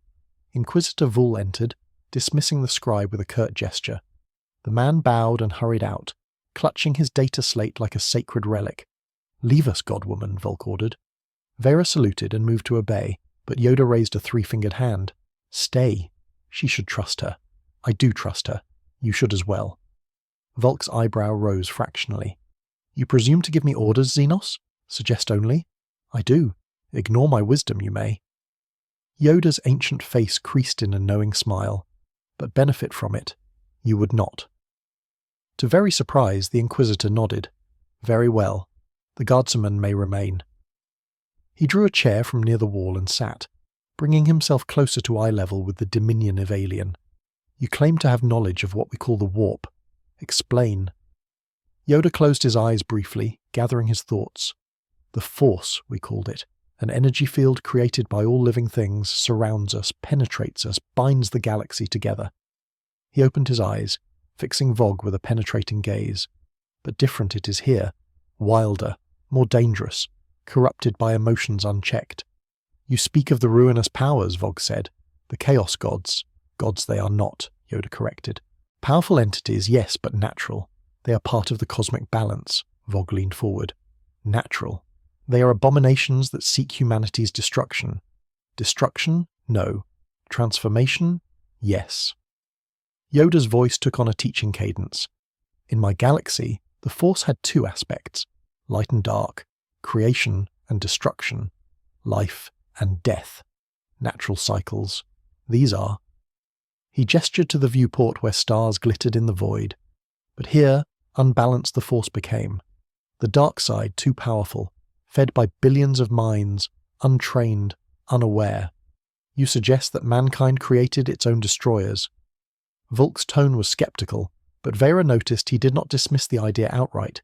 Inquisitor Vul entered, dismissing the scribe with a curt gesture. The man bowed and hurried out, clutching his data slate like a sacred relic. "Leave us, Godwoman," Volk ordered. Vera saluted and moved to obey, but Yoda raised a three-fingered hand. "Stay. She should trust her. I do trust her. You should as well." Volk's eyebrow rose fractionally. "You presume to give me orders, Xenos? Suggest only?" "I do. Ignore my wisdom, you may." Yoda's ancient face creased in a knowing smile. "But benefit from it. You would not." To Very's surprise, the Inquisitor nodded. "Very well. The guardsman may remain." He drew a chair from near the wall and sat, bringing himself closer to eye level with the diminutive alien. "You claim to have knowledge of what we call the warp. Explain." Yoda closed his eyes briefly, gathering his thoughts. "The Force, we called it. An energy field created by all living things, surrounds us, penetrates us, binds the galaxy together." He opened his eyes, fixing Vogue with a penetrating gaze. "But different it is here. Wilder, more dangerous, corrupted by emotions unchecked." "You speak of the ruinous powers," Vogue said. "The Chaos Gods. Gods they are not," Yoda corrected. "Powerful entities, yes, but natural. They are part of the cosmic balance." Vogue leaned forward. "Natural. They are abominations that seek humanity's destruction. Destruction? No. Transformation? Yes." Yoda's voice took on a teaching cadence. "In my galaxy, the Force had two aspects, light and dark, creation and destruction, life and death, natural cycles. These are." He gestured to the viewport where stars glittered in the void. But here, unbalanced the Force became. The dark side too powerful, fed by billions of minds, untrained, unaware. "You suggest that mankind created its own destroyers." Volk's tone was skeptical, but Vera noticed he did not dismiss the idea outright.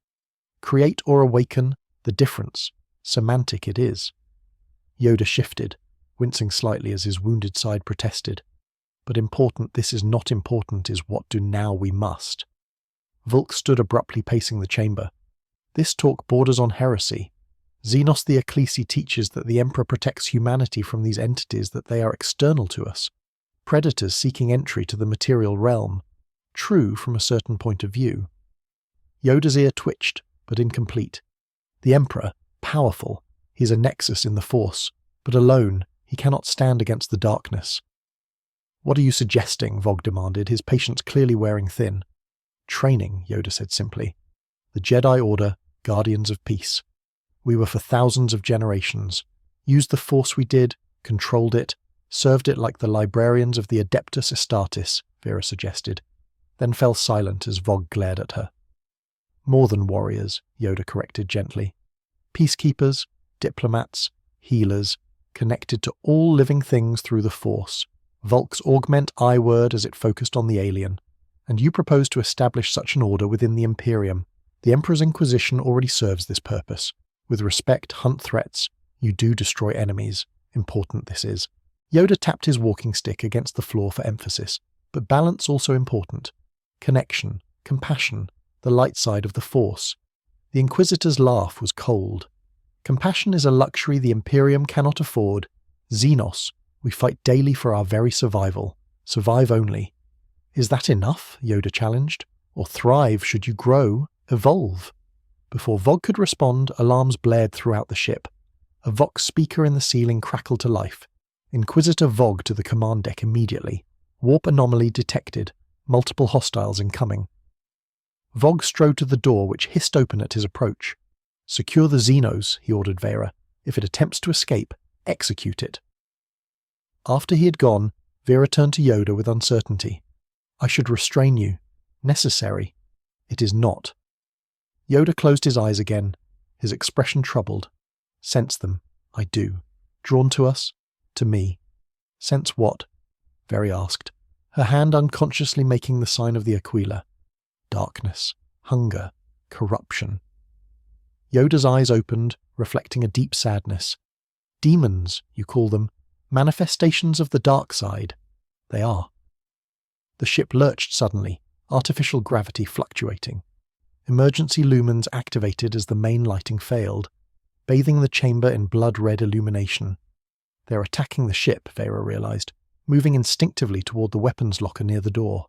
Create or awaken, the difference. Semantic it is. Yoda shifted, wincing slightly as his wounded side protested. "But important this is not important is what do now we must." Volk stood abruptly pacing the chamber. "This talk borders on heresy. Xenos the Ecclesi teaches that the Emperor protects humanity from these entities, that they are external to us. Predators seeking entry to the material realm. True from a certain point of view." Yoda's ear twitched, but incomplete. "The Emperor, powerful. He's a nexus in the Force, but alone, he cannot stand against the darkness." "What are you suggesting?" Vogue demanded, his patience clearly wearing thin. "Training," Yoda said simply. "The Jedi Order, guardians of peace. We were for thousands of generations. Used the force we did, controlled it, served it like the librarians of the Adeptus Astartes, Vera suggested, then fell silent as Vogue glared at her. More than warriors, Yoda corrected gently. Peacekeepers, diplomats, healers, connected to all living things through the Force. Volk's augment I-word as it focused on the alien. And you propose to establish such an order within the Imperium. The Emperor's Inquisition already serves this purpose. With respect, hunt threats. You do destroy enemies. Important this is. Yoda tapped his walking stick against the floor for emphasis. But balance also important. Connection, compassion, the light side of the Force. The Inquisitor's laugh was cold. Compassion is a luxury the Imperium cannot afford. Xenos, we fight daily for our very survival. Survive only. Is that enough? Yoda challenged. Or thrive should you grow, evolve? Before Vogue could respond, alarms blared throughout the ship. A Vox speaker in the ceiling crackled to life. Inquisitor Vogue to the command deck immediately. Warp anomaly detected. Multiple hostiles incoming. Vogue strode to the door, which hissed open at his approach. Secure the Xenos, he ordered Vera. If it attempts to escape, execute it. After he had gone, Vera turned to Yoda with uncertainty. I should restrain you. Necessary. It is not. Yoda closed his eyes again, his expression troubled. Sense them. I do. Drawn to us? To me. Sense what? Vera asked, her hand unconsciously making the sign of the Aquila. Darkness, hunger, corruption. Yoda's eyes opened, reflecting a deep sadness. Demons, you call them, manifestations of the dark side. They are. The ship lurched suddenly, artificial gravity fluctuating. Emergency lumens activated as the main lighting failed, bathing the chamber in blood-red illumination. They're attacking the ship, Vera realized, moving instinctively toward the weapons locker near the door.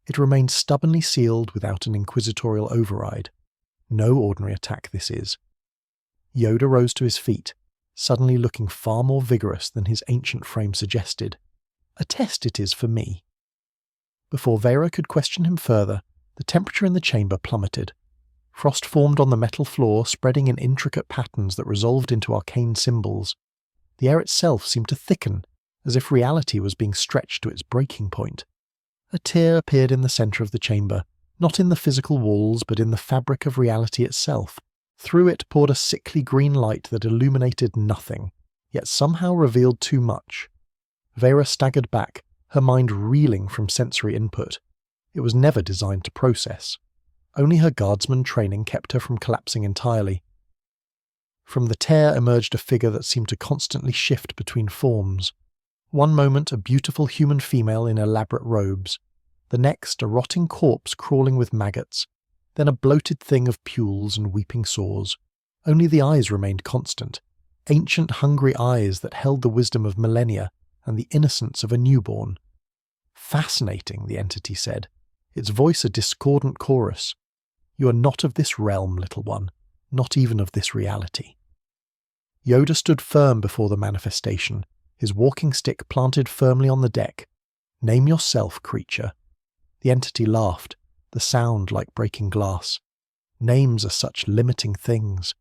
It remained stubbornly sealed without an inquisitorial override. No ordinary attack this is. Yoda rose to his feet, suddenly looking far more vigorous than his ancient frame suggested. A test it is for me. Before Vera could question him further, the temperature in the chamber plummeted. Frost formed on the metal floor, spreading in intricate patterns that resolved into arcane symbols. The air itself seemed to thicken, as if reality was being stretched to its breaking point. A tear appeared in the centre of the chamber, not in the physical walls, but in the fabric of reality itself. Through it poured a sickly green light that illuminated nothing, yet somehow revealed too much. Vera staggered back, her mind reeling from sensory input. It was never designed to process. Only her guardsman training kept her from collapsing entirely. From the tear emerged a figure that seemed to constantly shift between forms. One moment a beautiful human female in elaborate robes, the next a rotting corpse crawling with maggots, then a bloated thing of pules and weeping sores. Only the eyes remained constant, ancient hungry eyes that held the wisdom of millennia and the innocence of a newborn. Fascinating, the entity said, its voice a discordant chorus. You are not of this realm, little one, not even of this reality. Yoda stood firm before the manifestation, his walking stick planted firmly on the deck. Name yourself, creature. The entity laughed, the sound like breaking glass. Names are such limiting things.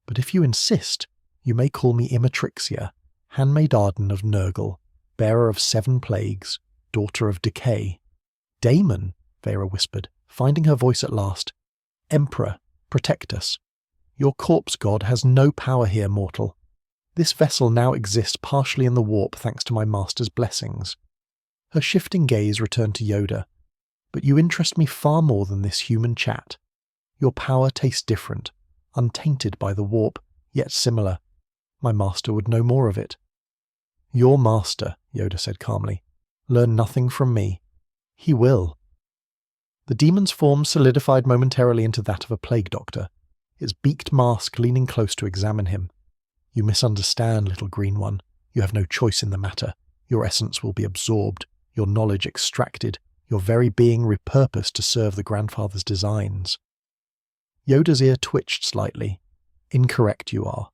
But if you insist, you may call me Immatrixia, handmaid Arden of Nurgle, bearer of 7 plagues, daughter of decay. Daemon, Vera whispered, finding her voice at last. Emperor, protect us. Your corpse god has no power here, mortal. This vessel now exists partially in the warp thanks to my master's blessings. Her shifting gaze returned to Yoda. But you interest me far more than this human chat. Your power tastes different, untainted by the warp, yet similar. My master would know more of it. Your master, Yoda said calmly. Learn nothing from me. He will. The demon's form solidified momentarily into that of a plague doctor, its beaked mask leaning close to examine him. You misunderstand, little green one. You have no choice in the matter. Your essence will be absorbed, your knowledge extracted, your very being repurposed to serve the grandfather's designs. Yoda's ear twitched slightly. Incorrect you are.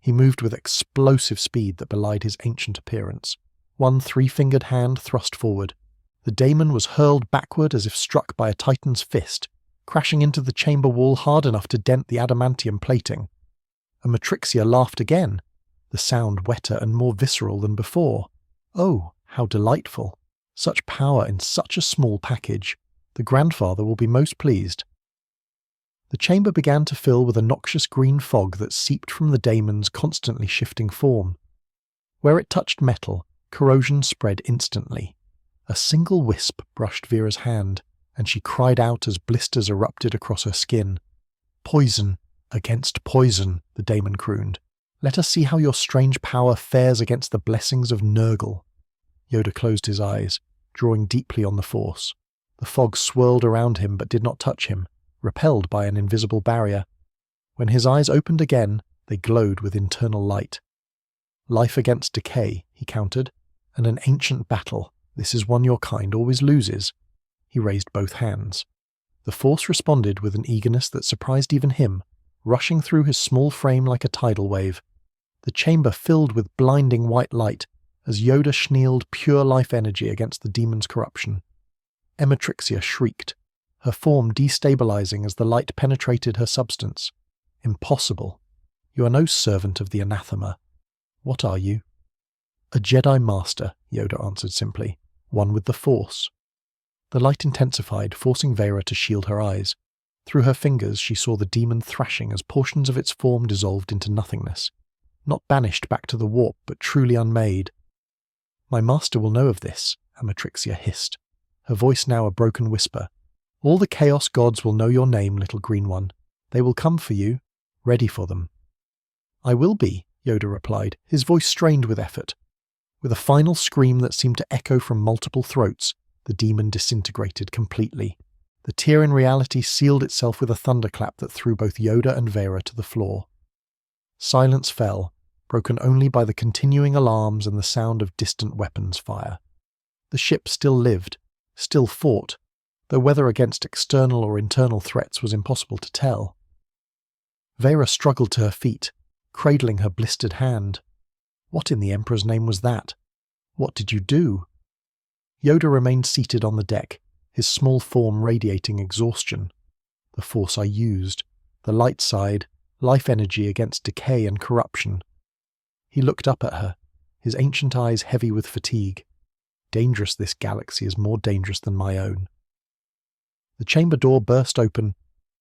He moved with explosive speed that belied his ancient appearance. One 3-fingered hand thrust forward. The daemon was hurled backward as if struck by a titan's fist, crashing into the chamber wall hard enough to dent the adamantium plating. Matrixia laughed again, the sound wetter and more visceral than before. Oh, how delightful! Such power in such a small package. The grandfather will be most pleased. The chamber began to fill with a noxious green fog that seeped from the daemon's constantly shifting form. Where it touched metal, corrosion spread instantly. A single wisp brushed Vera's hand, and she cried out as blisters erupted across her skin. "Poison against poison," the daemon crooned. "Let us see how your strange power fares against the blessings of Nurgle." Yoda closed his eyes, drawing deeply on the force. The fog swirled around him but did not touch him, repelled by an invisible barrier. When his eyes opened again, they glowed with internal light. "Life against decay," he countered, "and an ancient battle. This is one your kind always loses." He raised both hands. The force responded with an eagerness that surprised even him, rushing through his small frame like a tidal wave. The chamber filled with blinding white light as Yoda schneeled pure life energy against the demon's corruption. Ematrixia shrieked, her form destabilizing as the light penetrated her substance. "Impossible. You are no servant of the anathema. What are you?" "A Jedi Master," Yoda answered simply, "one with the Force." The light intensified, forcing Vera to shield her eyes. Through her fingers she saw the demon thrashing as portions of its form dissolved into nothingness. Not banished back to the warp, but truly unmade. "My master will know of this," Ematrixia hissed, her voice now a broken whisper. "All the Chaos gods will know your name, little green one. They will come for you. Ready for them." "I will be," Yoda replied, his voice strained with effort. With a final scream that seemed to echo from multiple throats, the demon disintegrated completely. The tear in reality sealed itself with a thunderclap that threw both Yoda and Vera to the floor. Silence fell, broken only by the continuing alarms and the sound of distant weapons fire. The ship still lived, still fought, though whether against external or internal threats was impossible to tell. Vera struggled to her feet, cradling her blistered hand. What in the Emperor's name was that? What did you do? Yoda remained seated on the deck, his small form radiating exhaustion. "The force I used, the light side, life energy against decay and corruption." He looked up at her, his ancient eyes heavy with fatigue. "Dangerous this galaxy is more dangerous than my own." The chamber door burst open.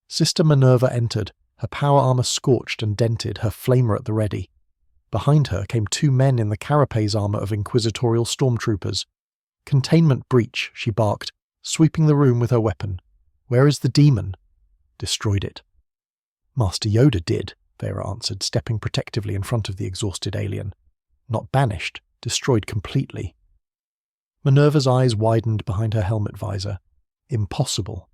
Sister Minerva entered, her power armor scorched and dented, her flamer at the ready. Behind her came two men in the carapace armor of inquisitorial stormtroopers. "Containment breach," she barked, sweeping the room with her weapon. "Where is the demon?" "Destroyed it." "Master Yoda did," Vera answered, stepping protectively in front of the exhausted alien. "Not banished, destroyed completely." Minerva's eyes widened behind her helmet visor. "Impossible.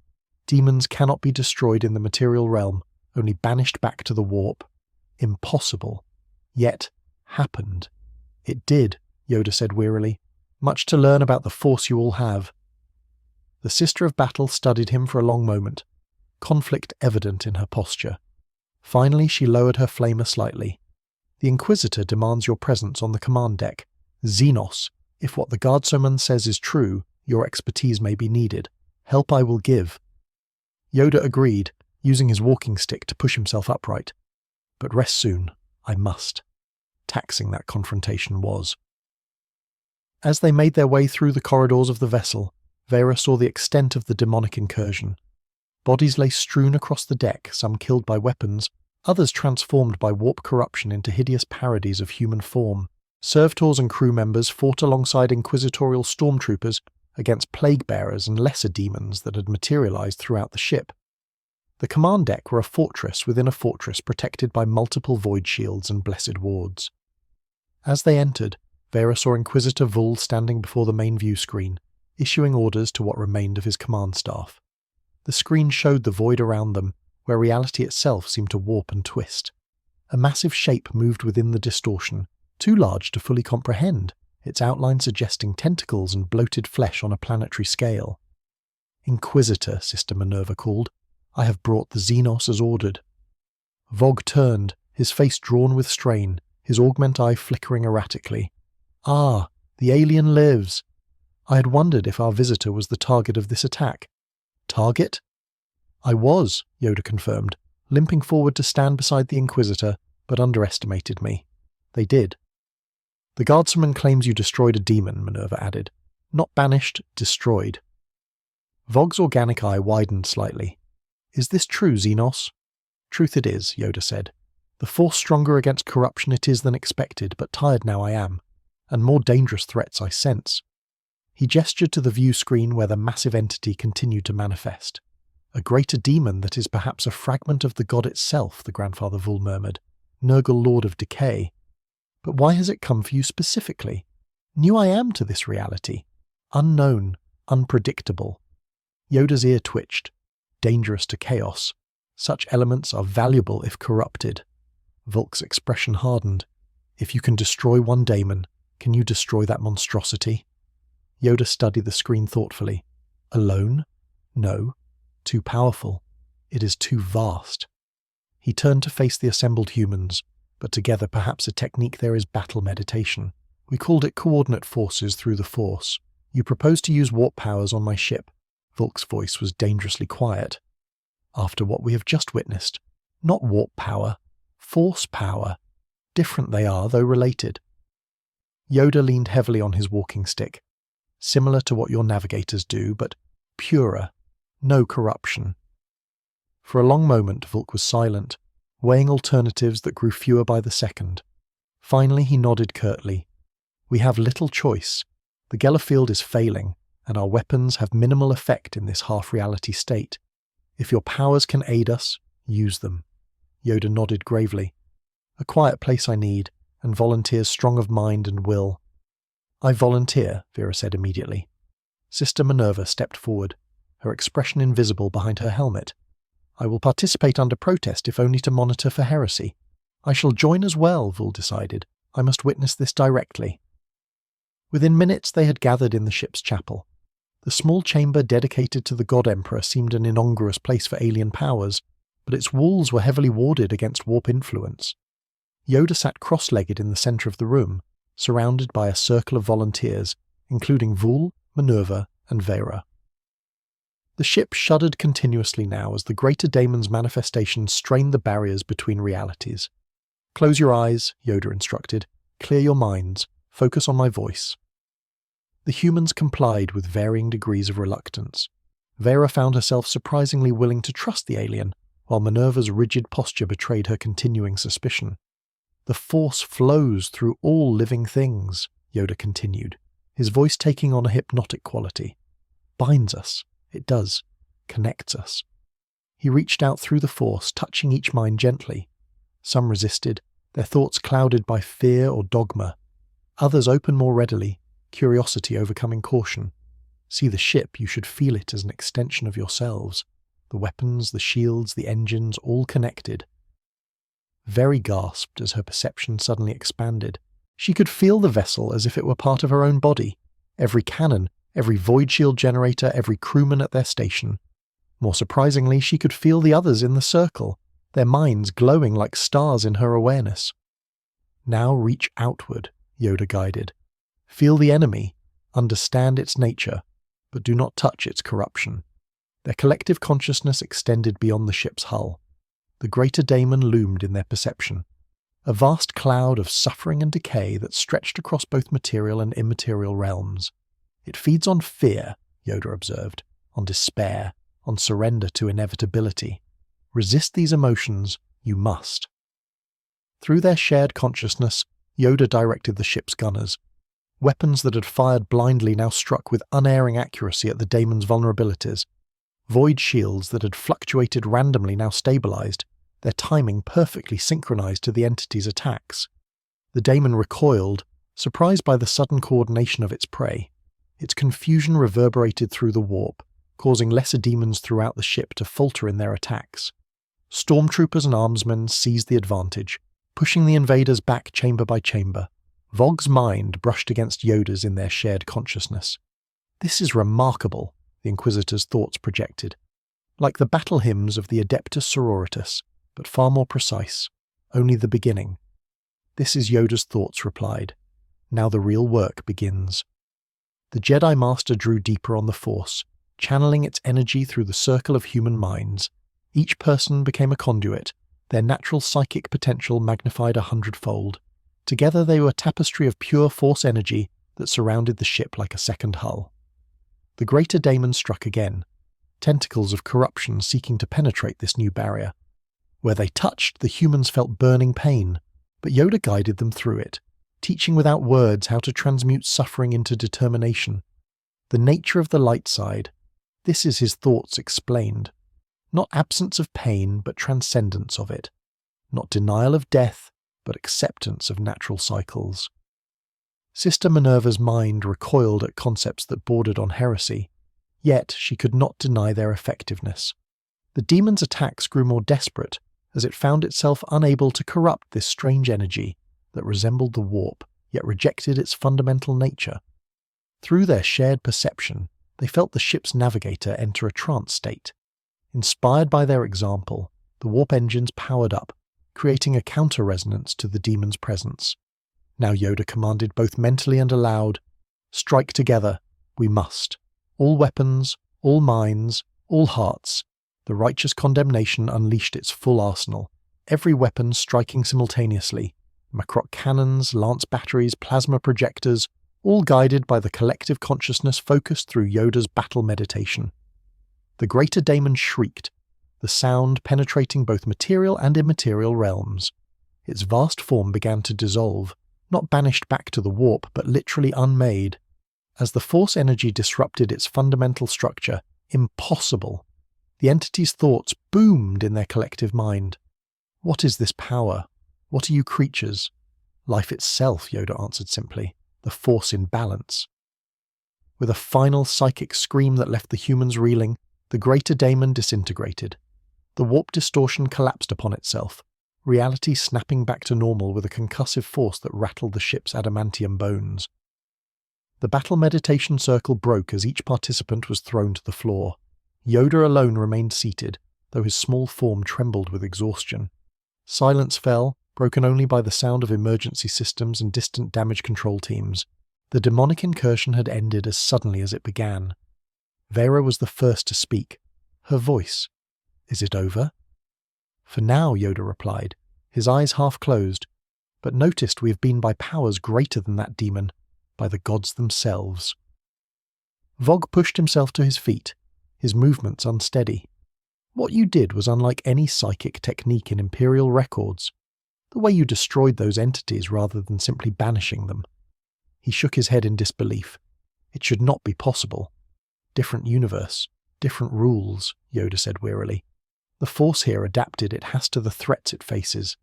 Demons cannot be destroyed in the material realm, only banished back to the warp. Impossible. Yet, happened." "It did," Yoda said wearily. "Much to learn about the force you all have." The Sister of Battle studied him for a long moment, conflict evident in her posture. Finally she lowered her flamer slightly. "The Inquisitor demands your presence on the command deck. Xenos, if what the guardsoman says is true, your expertise may be needed. Help I will give." Yoda agreed, using his walking stick to push himself upright. "But rest soon. I must." Taxing that confrontation was. As they made their way through the corridors of the vessel, Vera saw the extent of the demonic incursion. Bodies lay strewn across the deck, some killed by weapons, others transformed by warp corruption into hideous parodies of human form. Servitors and crew members fought alongside inquisitorial stormtroopers against plague-bearers and lesser demons that had materialized throughout the ship. The command deck were a fortress within a fortress protected by multiple void shields and blessed wards. As they entered, Vera saw Inquisitor Vul standing before the main view screen, issuing orders to what remained of his command staff. The screen showed the void around them, where reality itself seemed to warp and twist. A massive shape moved within the distortion, too large to fully comprehend, its outline suggesting tentacles and bloated flesh on a planetary scale. "Inquisitor," Sister Minerva called, "I have brought the Xenos as ordered." Vogue turned, his face drawn with strain, his augment eye flickering erratically. "Ah, the alien lives. I had wondered if our visitor was the target of this attack." "Target?" "I was," Yoda confirmed, limping forward to stand beside the Inquisitor, but underestimated me. They did. The guardsman claims you destroyed a demon, Minerva added. Not banished, destroyed. Vogg's organic eye widened slightly. Is this true, Xenos? Truth it is, Yoda said. The force stronger against corruption it is than expected, but tired now I am, and more dangerous threats I sense. He gestured to the view screen where the massive entity continued to manifest. A greater demon that is perhaps a fragment of the god itself, the Grandfather Vul murmured. Nurgle Lord of Decay. But why has it come for you specifically? New I am to this reality. Unknown, unpredictable. Yoda's ear twitched. Dangerous to chaos. Such elements are valuable if corrupted. Vulk's expression hardened. If you can destroy one daemon, can you destroy that monstrosity? Yoda studied the screen thoughtfully. Alone? No. Too powerful. It is too vast. He turned to face the assembled humans, but together perhaps a technique there is battle meditation. We called it coordinate forces through the Force. You proposed to use warp powers on my ship. Vulk's voice was dangerously quiet. After what we have just witnessed, not warp power, force power. Different they are, though related. Yoda leaned heavily on his walking stick. Similar to what your navigators do, but purer. No corruption. For a long moment Vulk was silent, weighing alternatives that grew fewer by the second. Finally he nodded curtly. We have little choice. The Gellerfield is failing, and our weapons have minimal effect in this half-reality state. If your powers can aid us, use them. Yoda nodded gravely. A quiet place I need, and volunteers strong of mind and will. I volunteer, Vera said immediately. Sister Minerva stepped forward, her expression invisible behind her helmet. I will participate under protest if only to monitor for heresy. I shall join as well, Vul decided. I must witness this directly. Within minutes they had gathered in the ship's chapel. The small chamber dedicated to the God Emperor seemed an incongruous place for alien powers, but its walls were heavily warded against warp influence. Yoda sat cross-legged in the centre of the room, surrounded by a circle of volunteers, including Vul, Minerva, and Vera. The ship shuddered continuously now as the greater daemon's manifestations strained the barriers between realities. Close your eyes, Yoda instructed. Clear your minds. Focus on my voice. The humans complied with varying degrees of reluctance. Vera found herself surprisingly willing to trust the alien, while Minerva's rigid posture betrayed her continuing suspicion. The Force flows through all living things, Yoda continued, his voice taking on a hypnotic quality. Binds us. It does. Connects us. He reached out through the Force, touching each mind gently. Some resisted, their thoughts clouded by fear or dogma. Others opened more readily, curiosity overcoming caution. See the ship, you should feel it as an extension of yourselves. The weapons, the shields, the engines, all connected. Very gasped as her perception suddenly expanded. She could feel the vessel as if it were part of her own body. Every cannon, every void shield generator, every crewman at their station. More surprisingly, she could feel the others in the circle, their minds glowing like stars in her awareness. Now reach outward, Yoda guided. Feel the enemy, understand its nature, but do not touch its corruption. Their collective consciousness extended beyond the ship's hull. The greater daemon loomed in their perception. A vast cloud of suffering and decay that stretched across both material and immaterial realms. It feeds on fear, Yoda observed, on despair, on surrender to inevitability. Resist these emotions, you must. Through their shared consciousness, Yoda directed the ship's gunners. Weapons that had fired blindly now struck with unerring accuracy at the daemon's vulnerabilities. Void shields that had fluctuated randomly now stabilized, their timing perfectly synchronized to the entity's attacks. The daemon recoiled, surprised by the sudden coordination of its prey. Its confusion reverberated through the warp, causing lesser demons throughout the ship to falter in their attacks. Stormtroopers and armsmen seized the advantage, pushing the invaders back chamber by chamber. Vogg's mind brushed against Yoda's in their shared consciousness. This is remarkable, the Inquisitor's thoughts projected. Like the battle hymns of the Adeptus Sororitas, but far more precise. Only the beginning. This is Yoda's thoughts replied. Now the real work begins. The Jedi Master drew deeper on the Force, channeling its energy through the circle of human minds. Each person became a conduit, their natural psychic potential magnified 100-fold. Together they were a tapestry of pure force energy that surrounded the ship like a second hull. The greater daemon struck again, tentacles of corruption seeking to penetrate this new barrier. Where they touched, the humans felt burning pain, but Yoda guided them through it, teaching without words how to transmute suffering into determination. The nature of the light side, this is his thoughts explained. Not absence of pain, but transcendence of it. Not denial of death, but acceptance of natural cycles. Sister Minerva's mind recoiled at concepts that bordered on heresy, yet she could not deny their effectiveness. The demon's attacks grew more desperate as it found itself unable to corrupt this strange energy that resembled the warp, yet rejected its fundamental nature. Through their shared perception, they felt the ship's navigator enter a trance state. Inspired by their example, the warp engines powered up, creating a counter-resonance to the demon's presence. Now Yoda commanded both mentally and aloud, "Strike together, we must. All weapons, all minds, all hearts." The righteous condemnation unleashed its full arsenal, every weapon striking simultaneously, Macroc cannons, lance batteries, plasma projectors, all guided by the collective consciousness focused through Yoda's battle meditation. The greater daemon shrieked, the sound penetrating both material and immaterial realms. Its vast form began to dissolve, not banished back to the warp, but literally unmade. As the force energy disrupted its fundamental structure, impossible. The entity's thoughts boomed in their collective mind. "What is this power? What are you creatures?" "Life itself," Yoda answered simply. "The force in balance." With a final psychic scream that left the humans reeling, the greater daemon disintegrated. The warp distortion collapsed upon itself, reality snapping back to normal with a concussive force that rattled the ship's adamantium bones. The battle meditation circle broke as each participant was thrown to the floor. Yoda alone remained seated, though his small form trembled with exhaustion. Silence fell, broken only by the sound of emergency systems and distant damage control teams. The demonic incursion had ended as suddenly as it began. Vera was the first to speak. Her voice. "Is it over?" "For now," Yoda replied, his eyes half closed, "but noticed we have been by powers greater than that demon, by the gods themselves." Vogue pushed himself to his feet, his movements unsteady. "What you did was unlike any psychic technique in Imperial records. The way you destroyed those entities rather than simply banishing them." He shook his head in disbelief. "It should not be possible. Different universe, different rules," Yoda said wearily. "The Force here adapted it has to the threats it faces."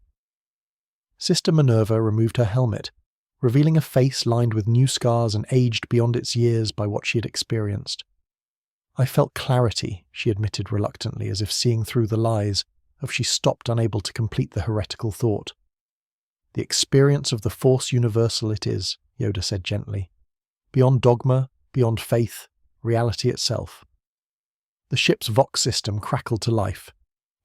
Sister Minerva removed her helmet, revealing a face lined with new scars and aged beyond its years by what she had experienced. "I felt clarity," she admitted reluctantly, as if seeing through the lies, as she stopped unable to complete the heretical thought. "The experience of the Force universal it is," Yoda said gently. "Beyond dogma, beyond faith, reality itself." The ship's Vox system crackled to life.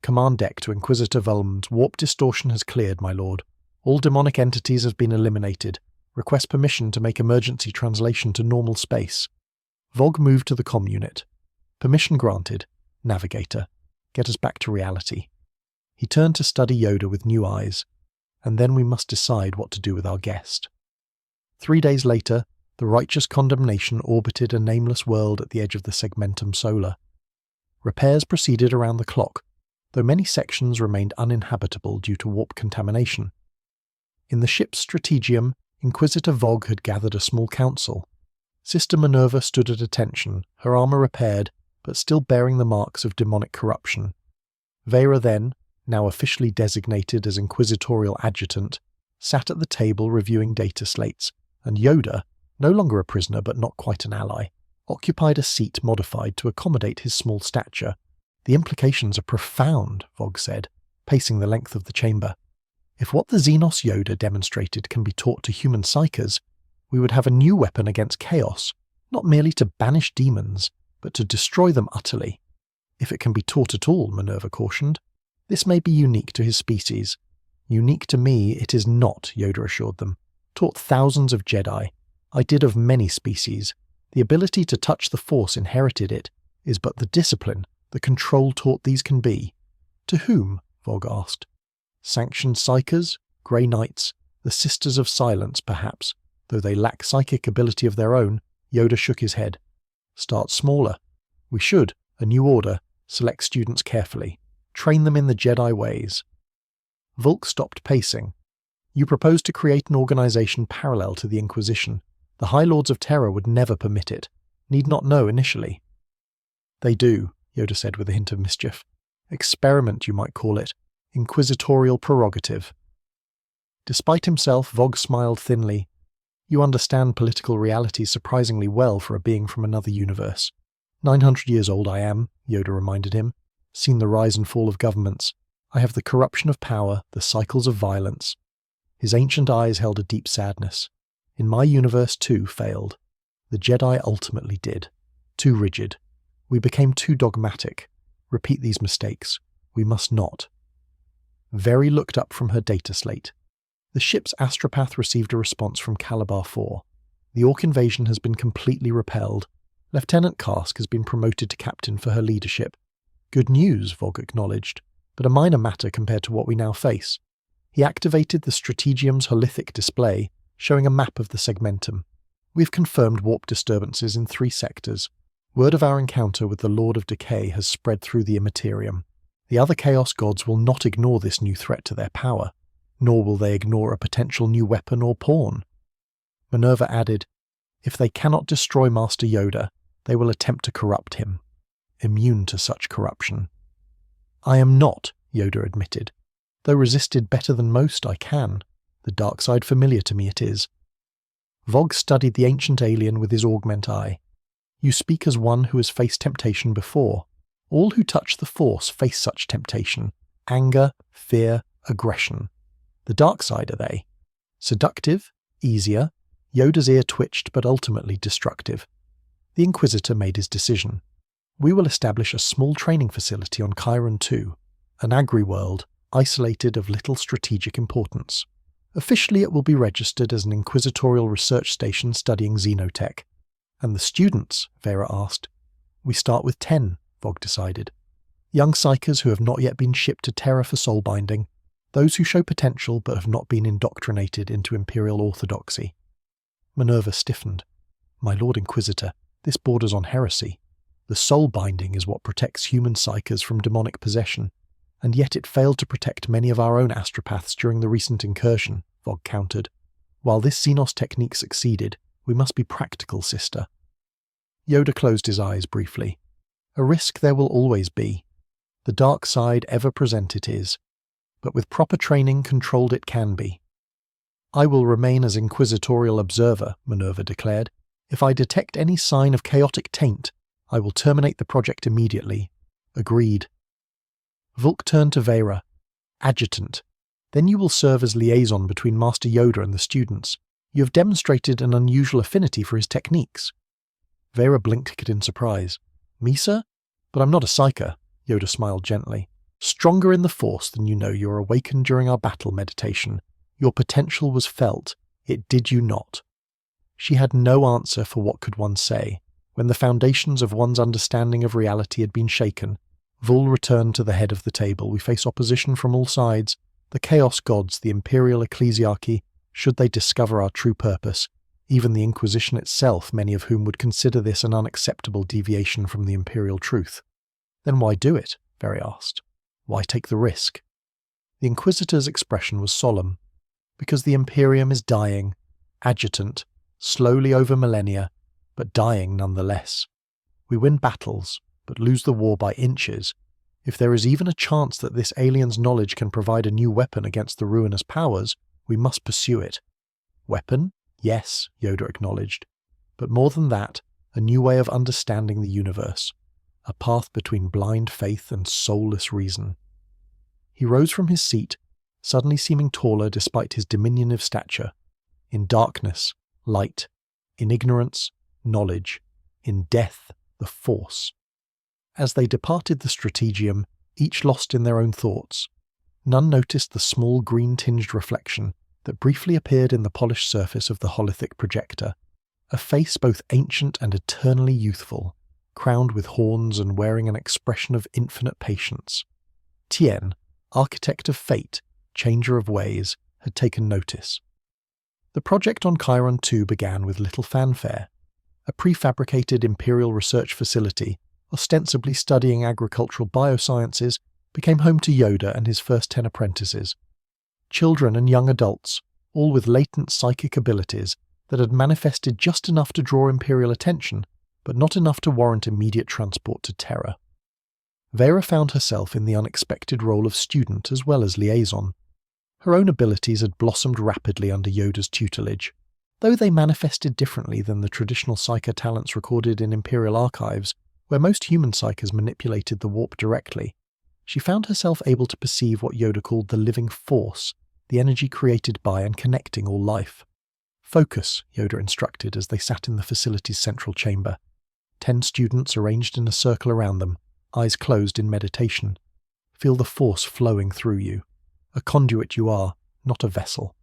"Command deck to Inquisitor Vulm's. Warp distortion has cleared, my lord. All demonic entities have been eliminated. Request permission to make emergency translation to normal space." Vogue moved to the comm unit. "Permission granted. Navigator. Get us back to reality." He turned to study Yoda with new eyes. "And then we must decide what to do with our guest." 3 days later, the righteous condemnation orbited a nameless world at the edge of the segmentum solar. Repairs proceeded around the clock, though many sections remained uninhabitable due to warp contamination. In the ship's strategium, Inquisitor Vogue had gathered a small council. Sister Minerva stood at attention, her armor repaired, but still bearing the marks of demonic corruption. Vera then, now officially designated as Inquisitorial Adjutant, sat at the table reviewing data slates, and Yoda, no longer a prisoner but not quite an ally, occupied a seat modified to accommodate his small stature. "The implications are profound," Vogue said, pacing the length of the chamber. "If what the Xenos Yoda demonstrated can be taught to human psychers, we would have a new weapon against chaos, not merely to banish demons, but to destroy them utterly. If it can be taught at all," Minerva cautioned. "This may be unique to his species. Unique to me it is not," Yoda assured them. "Taught thousands of Jedi. I did of many species. The ability to touch the Force inherited it, is but the discipline, the control taught these can be." "To whom?" Vogue asked. "Sanctioned psychers, Grey Knights, The Sisters of Silence, perhaps. Though they lack psychic ability of their own, Yoda shook his head. Start smaller. We should, a new order, select students carefully. Train them in the Jedi ways. Vulk stopped pacing. You propose to create an organization parallel to the Inquisition. The High Lords of Terror would never permit it. Need not know initially. They do, Yoda said with a hint of mischief. Experiment, you might call it. Inquisitorial prerogative. Despite himself, Vogue smiled thinly. You understand political reality surprisingly well for a being from another universe. 900 years old I am, Yoda reminded him. Seen the rise and fall of governments. I have the corruption of power, the cycles of violence. His ancient eyes held a deep sadness. In my universe too failed. The Jedi ultimately did. Too rigid. We became too dogmatic. Repeat these mistakes. We must not. Very looked up from her data slate. The ship's astropath received a response from Calabar 4. The Orc invasion has been completely repelled. Lieutenant Karsk has been promoted to captain for her leadership. Good news, Vogue acknowledged, but a minor matter compared to what we now face. He activated the Strategium's holithic display, showing a map of the segmentum. We've confirmed warp disturbances in 3 sectors. Word of our encounter with the Lord of Decay has spread through the Immaterium. The other Chaos Gods will not ignore this new threat to their power, nor will they ignore a potential new weapon or pawn. Minerva added, if they cannot destroy Master Yoda, they will attempt to corrupt him. Immune to such corruption. I am not, Yoda admitted. Though resisted better than most, I can. The dark side familiar to me it is. Vogue studied the ancient alien with his augment eye. You speak as one who has faced temptation before. All who touch the Force face such temptation. Anger, fear, aggression. The dark side are they? Seductive, easier. Yoda's ear twitched, but ultimately destructive. The Inquisitor made his decision. We will establish a small training facility on Chiron 2, an agri-world, isolated of little strategic importance. Officially it will be registered as an inquisitorial research station studying xenotech. And the students? Vera asked. We start with 10, Vogue decided. Young psychers who have not yet been shipped to Terra for soul binding, those who show potential but have not been indoctrinated into Imperial orthodoxy. Minerva stiffened. My Lord Inquisitor, this borders on heresy. The soul binding is what protects human psychers from demonic possession, and yet it failed to protect many of our own astropaths during the recent incursion, Vogue countered. While this Xenos technique succeeded, we must be practical, sister. Yoda closed his eyes briefly. A risk there will always be. The dark side ever present it is, but with proper training controlled it can be. I will remain as inquisitorial observer, Minerva declared. If I detect any sign of chaotic taint, I will terminate the project immediately. Agreed. Vulk turned to Vera. Adjutant. Then you will serve as liaison between Master Yoda and the students. You have demonstrated an unusual affinity for his techniques. Vera blinked in surprise. Me, sir? But I'm not a psyker, Yoda smiled gently. Stronger in the Force than you know you're awakened during our battle meditation. Your potential was felt. It did you not. She had no answer for what could one say. When the foundations of one's understanding of reality had been shaken, Vul returned to the head of the table. We face opposition from all sides. The Chaos Gods, the Imperial Ecclesiarchy, should they discover our true purpose. Even the Inquisition itself, many of whom would consider this an unacceptable deviation from the Imperial truth. Then why do it? Vera asked. Why take the risk? The Inquisitor's expression was solemn. Because the Imperium is dying. Adjutant. Slowly over millennia, but dying nonetheless. We win battles, but lose the war by inches. If there is even a chance that this alien's knowledge can provide a new weapon against the ruinous powers, we must pursue it. Weapon? Yes, Yoda acknowledged. But more than that, a new way of understanding the universe. A path between blind faith and soulless reason. He rose from his seat, suddenly seeming taller despite his diminutive stature. In darkness, light. In ignorance, knowledge. In death, the Force. As they departed the Strategium, each lost in their own thoughts. None noticed the small green-tinged reflection that briefly appeared in the polished surface of the holithic projector, a face both ancient and eternally youthful, crowned with horns and wearing an expression of infinite patience. Tien, architect of fate, changer of ways, had taken notice. The project on Chiron 2 began with little fanfare. A prefabricated Imperial research facility, ostensibly studying agricultural biosciences, became home to Yoda and his first 10 apprentices. Children and young adults, all with latent psychic abilities that had manifested just enough to draw Imperial attention, but not enough to warrant immediate transport to Terra. Vera found herself in the unexpected role of student as well as liaison. Her own abilities had blossomed rapidly under Yoda's tutelage. Though they manifested differently than the traditional psyker talents recorded in Imperial archives, where most human psykers manipulated the warp directly, she found herself able to perceive what Yoda called the living force, the energy created by and connecting all life. Focus, Yoda instructed as they sat in the facility's central chamber. 10 students arranged in a circle around them, eyes closed in meditation. Feel the force flowing through you. A conduit you are, not a vessel.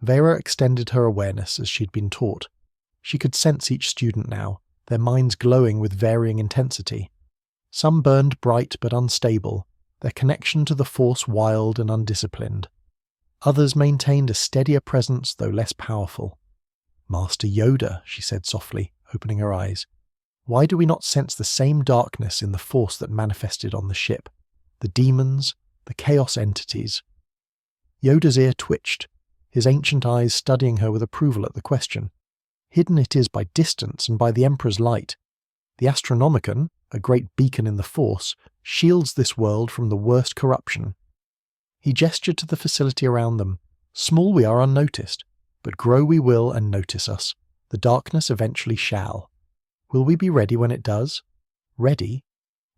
Vera extended her awareness as she'd been taught. She could sense each student now, their minds glowing with varying intensity. Some burned bright but unstable, their connection to the force wild and undisciplined. Others maintained a steadier presence, though less powerful. "Master Yoda," she said softly, opening her eyes. "Why do we not sense the same darkness in the force that manifested on the ship? The demons, the chaos entities?" Yoda's ear twitched, his ancient eyes studying her with approval at the question. Hidden it is by distance and by the Emperor's light. The Astronomicon, a great beacon in the Force, shields this world from the worst corruption. He gestured to the facility around them. "Small we are unnoticed, but grow we will and notice us. The darkness eventually shall. Will we be ready when it does? Ready?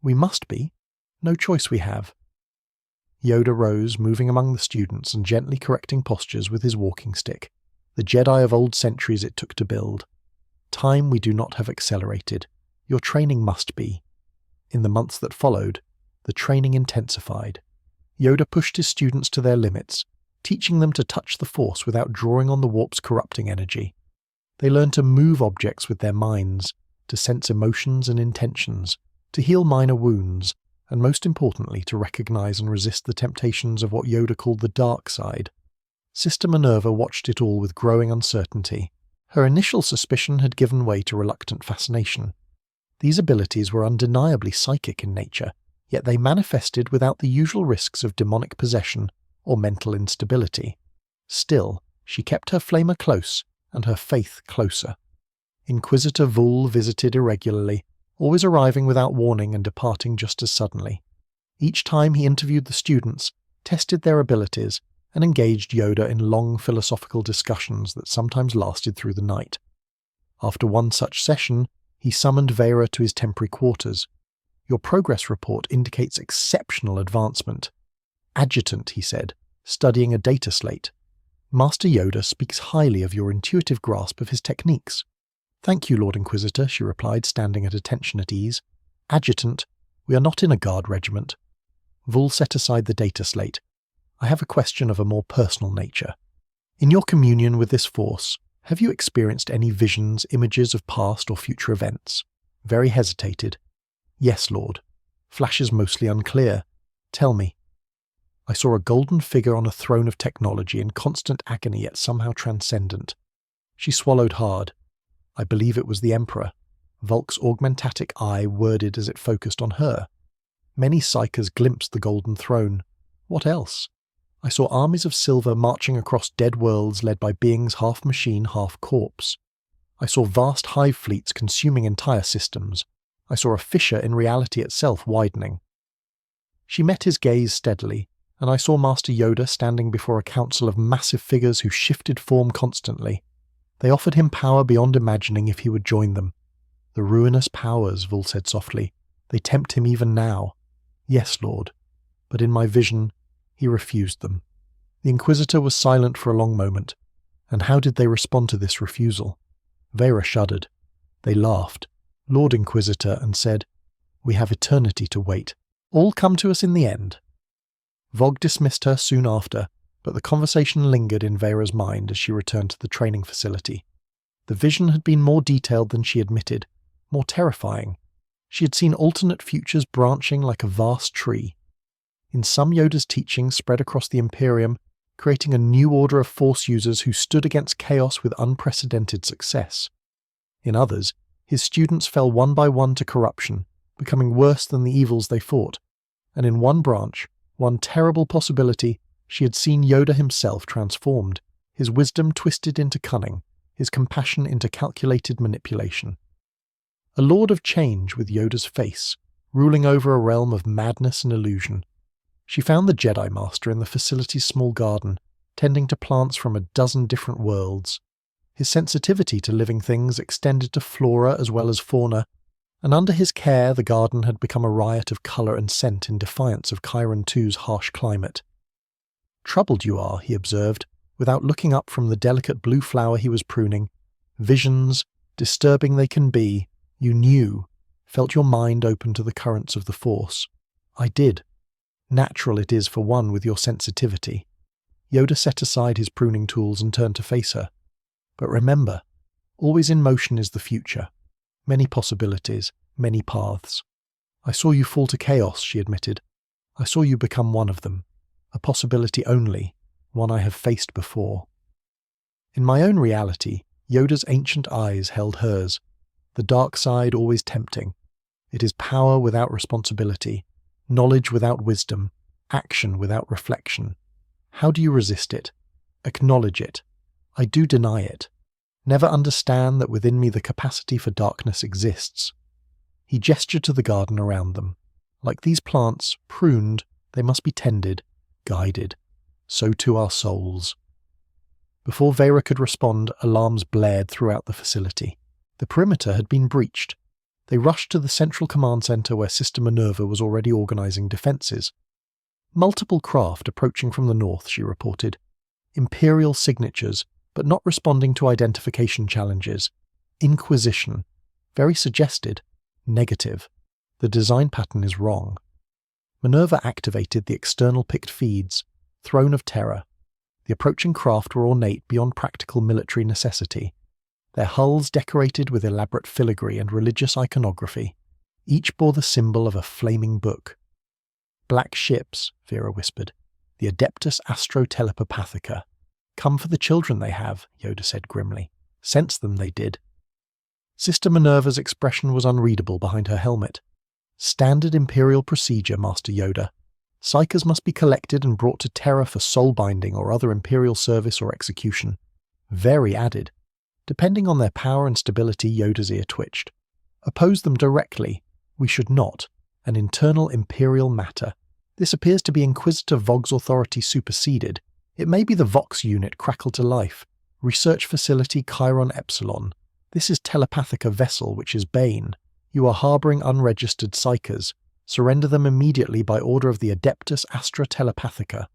We must be. No choice we have." Yoda rose, moving among the students and gently correcting postures with his walking stick, the Jedi of old centuries it took to build. "Time we do not have accelerated. Your training must be." In the months that followed, the training intensified. Yoda pushed his students to their limits, teaching them to touch the Force without drawing on the warp's corrupting energy. They learned to move objects with their minds, to sense emotions and intentions, to heal minor wounds, and most importantly to recognize and resist the temptations of what Yoda called the dark side. Sister Minerva watched it all with growing uncertainty. Her initial suspicion had given way to reluctant fascination. These abilities were undeniably psychic in nature, yet they manifested without the usual risks of demonic possession or mental instability. Still, she kept her flamer close and her faith closer. Inquisitor Vul visited irregularly, always arriving without warning and departing just as suddenly. Each time he interviewed the students, tested their abilities, and engaged Yoda in long philosophical discussions that sometimes lasted through the night. After one such session, he summoned Vera to his temporary quarters. "Your progress report indicates exceptional advancement." "Adjutant," he said, studying a data slate. "Master Yoda speaks highly of your intuitive grasp of his techniques." "Thank you, Lord Inquisitor," she replied, standing at attention at ease. "Adjutant, we are not in a guard regiment." Vul set aside the data slate. "I have a question of a more personal nature. In your communion with this force, have you experienced any visions, images of past or future events?" Very hesitated. "Yes, Lord. Flashes mostly unclear. Tell me." "I saw a golden figure on a throne of technology in constant agony yet somehow transcendent." She swallowed hard. "I believe it was the Emperor." Volk's augmentatic eye worded as it focused on her. "Many psychers glimpsed the golden throne. What else? I saw armies of silver marching across dead worlds led by beings half machine, half corpse. I saw vast hive fleets consuming entire systems. I saw a fissure in reality itself widening." She met his gaze steadily, and I saw Master Yoda standing before a council of massive figures who shifted form constantly. They offered him power beyond imagining if he would join them. "The ruinous powers," Vul said softly. "They tempt him even now." "Yes, Lord. But in my vision, he refused them." The Inquisitor was silent for a long moment. "And how did they respond to this refusal?" Vera shuddered. "They laughed, Lord Inquisitor, and said, 'We have eternity to wait. All come to us in the end.'" Vogue dismissed her soon after, but the conversation lingered in Vera's mind as she returned to the training facility. The vision had been more detailed than she admitted, more terrifying. She had seen alternate futures branching like a vast tree. In some Yoda's teachings spread across the Imperium, creating a new order of Force users who stood against chaos with unprecedented success. In others, his students fell one by one to corruption, becoming worse than the evils they fought. And in one branch, one terrible possibility, she had seen Yoda himself transformed, his wisdom twisted into cunning, his compassion into calculated manipulation. A lord of change with Yoda's face, ruling over a realm of madness and illusion. She found the Jedi Master in the facility's small garden, tending to plants from a dozen different worlds. His sensitivity to living things extended to flora as well as fauna, and under his care the garden had become a riot of colour and scent in defiance of Chiron II's harsh climate. "Troubled you are," he observed, without looking up from the delicate blue flower he was pruning. "Visions, disturbing they can be, you knew, felt your mind open to the currents of the Force. I did. Natural it is for one with your sensitivity." Yoda set aside his pruning tools and turned to face her. "But remember, always in motion is the future. Many possibilities, many paths. I saw you fall to chaos," she admitted. "I saw you become one of them. A possibility only, one I have faced before." In my own reality, Yoda's ancient eyes held hers, the dark side always tempting. It is power without responsibility, knowledge without wisdom, action without reflection. How do you resist it? Acknowledge it. I do deny it. Never understand that within me the capacity for darkness exists. He gestured to the garden around them. Like these plants, pruned, they must be tended, guided. So too our souls. Before Vera could respond, alarms blared throughout the facility. The perimeter had been breached. They rushed to the central command center where Sister Minerva was already organizing defenses. Multiple craft approaching from the north, she reported. Imperial signatures, but not responding to identification challenges. Inquisition. Very suggested. Negative. The design pattern is wrong. Minerva activated the external picked feeds. Throne of Terror. The approaching craft were ornate beyond practical military necessity. Their hulls decorated with elaborate filigree and religious iconography. Each bore the symbol of a flaming book. "Black ships," Vera whispered. "The Adeptus Astro-Telepathica. Come for the children they have," Yoda said grimly. "Sense them, they did." Sister Minerva's expression was unreadable behind her helmet. "Standard Imperial procedure, Master Yoda. Psychers must be collected and brought to Terra for soul-binding or other Imperial service or execution." Very added. Depending on their power and stability, Yoda's ear twitched. "Oppose them directly. We should not. An internal Imperial matter. This appears to be Inquisitor Vogg's authority superseded. It may be the Vox unit crackled to life. Research Facility Chiron Epsilon. This is Telepathica vessel, which is Bane. You are harbouring unregistered psychers. Surrender them immediately by order of the Adeptus Astra Telepathica."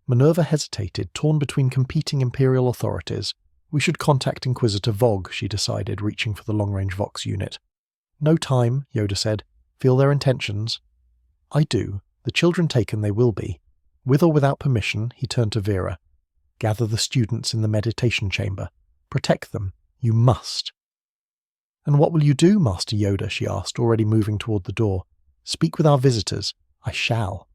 Minerva hesitated, torn between competing Imperial authorities. "We should contact Inquisitor Vogg," she decided, reaching for the long-range Vox unit. "No time," Yoda said. "Feel their intentions?" "I do. The children taken they will be." With or without permission, he turned to Vera. "Gather the students in the meditation chamber. Protect them. You must." "And what will you do, Master Yoda?" she asked, already moving toward the door. "Speak with our visitors." "I shall."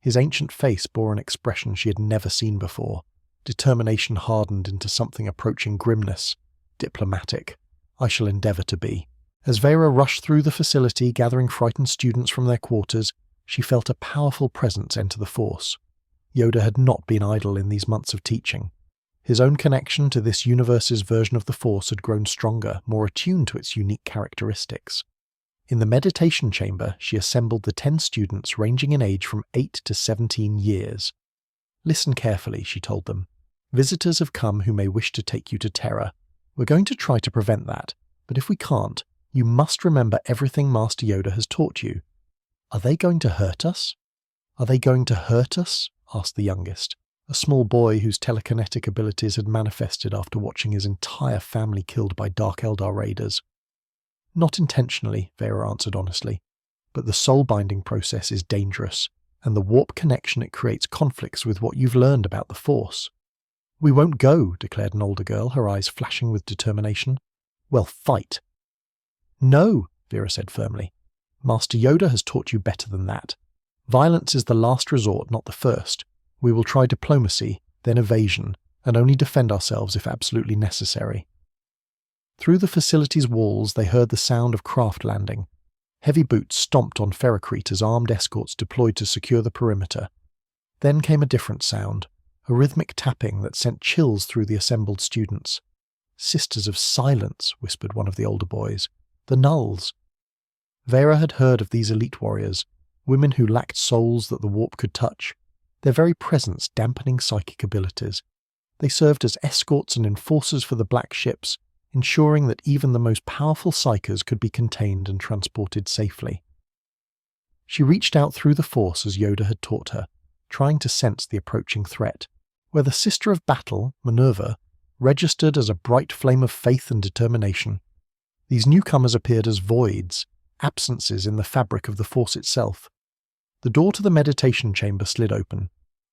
His ancient face bore an expression she had never seen before. Determination hardened into something approaching grimness. Diplomatic. "I shall endeavour to be." As Vera rushed through the facility, gathering frightened students from their quarters, she felt a powerful presence enter the Force. Yoda had not been idle in these months of teaching. His own connection to this universe's version of the Force had grown stronger, more attuned to its unique characteristics. In the meditation chamber, she assembled the 10 students ranging in age from 8 to 17 years. "Listen carefully," she told them. "Visitors have come who may wish to take you to Terra. We're going to try to prevent that, but if we can't, you must remember everything Master Yoda has taught you." "Are they going to hurt us?" "Are they going to hurt us?" asked the youngest, a small boy whose telekinetic abilities had manifested after watching his entire family killed by Dark Eldar raiders. "Not intentionally," Vera answered honestly, "but the soul-binding process is dangerous, and the warp connection it creates conflicts with what you've learned about the Force." "We won't go," declared an older girl, her eyes flashing with determination. "Well, fight." "No," Vera said firmly. "Master Yoda has taught you better than that. Violence is the last resort, not the first. We will try diplomacy, then evasion, and only defend ourselves if absolutely necessary. Through the facility's walls they heard the sound of craft landing. Heavy boots stomped on ferrocrete as armed escorts deployed to secure the perimeter. Then came a different sound, a rhythmic tapping that sent chills through the assembled students. "Sisters of Silence," whispered one of the older boys. "The Nulls." Vera had heard of these elite warriors, women who lacked souls that the warp could touch, their very presence dampening psychic abilities. They served as escorts and enforcers for the black ships, ensuring that even the most powerful psychers could be contained and transported safely. She reached out through the force as Yoda had taught her, trying to sense the approaching threat, where the Sister of Battle, Minerva, registered as a bright flame of faith and determination. These newcomers appeared as voids, absences in the fabric of the force itself. The door to the meditation chamber slid open.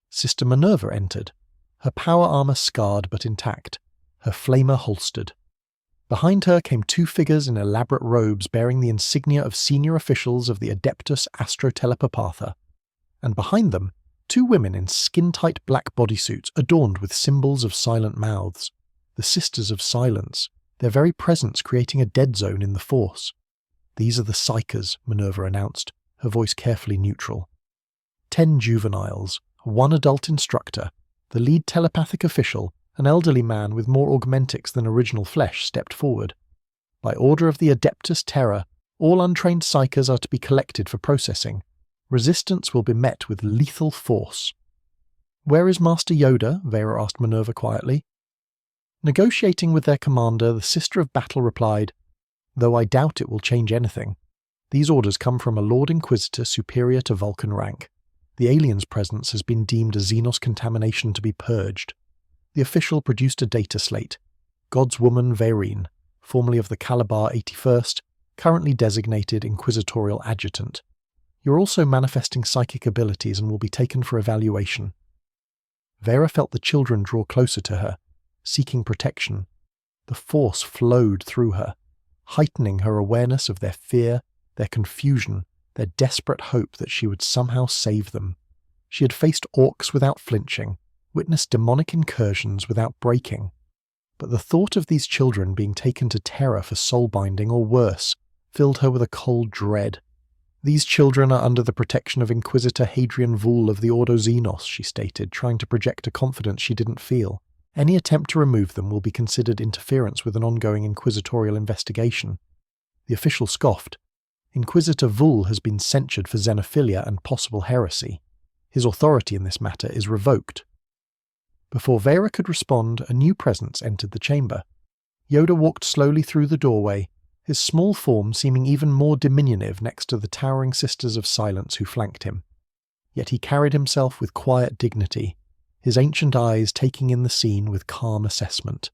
Sister Minerva entered, her power armor scarred but intact, her flamer holstered. Behind her came two figures in elaborate robes bearing the insignia of senior officials of the Adeptus Astrotelepatha, and behind them, two women in skin-tight black bodysuits adorned with symbols of silent mouths, the Sisters of Silence, their very presence creating a dead zone in the Force. "These are the Psychers," Minerva announced, her voice carefully neutral. 10 juveniles, 1 adult instructor, the lead telepathic official, an elderly man with more augmentics than original flesh, stepped forward. "By order of the Adeptus Terra, all untrained psychers are to be collected for processing. Resistance will be met with lethal force." "Where is Master Yoda?" Vera asked Minerva quietly. Negotiating with their commander, the Sister of Battle replied, "Though I doubt it will change anything. These orders come from a Lord Inquisitor superior to Vulcan rank. The alien's presence has been deemed a Xenos contamination to be purged." The official produced a data slate. God's woman Vereen, formerly of the Calabar 81st, currently designated Inquisitorial Adjutant. "You're also manifesting psychic abilities and will be taken for evaluation." Vera felt the children draw closer to her, seeking protection. The force flowed through her, heightening her awareness of their fear, their confusion, their desperate hope that she would somehow save them. She had faced orcs without flinching, witnessed demonic incursions without breaking. But the thought of these children being taken to Terra for soul-binding or worse filled her with a cold dread. "These children are under the protection of Inquisitor Hadrian Vul of the Ordo Xenos," she stated, trying to project a confidence she didn't feel. "Any attempt to remove them will be considered interference with an ongoing inquisitorial investigation." The official scoffed. "Inquisitor Vul has been censured for xenophilia and possible heresy. His authority in this matter is revoked." Before Vera could respond, a new presence entered the chamber. Yoda walked slowly through the doorway, his small form seeming even more diminutive next to the towering Sisters of Silence who flanked him. Yet he carried himself with quiet dignity, his ancient eyes taking in the scene with calm assessment.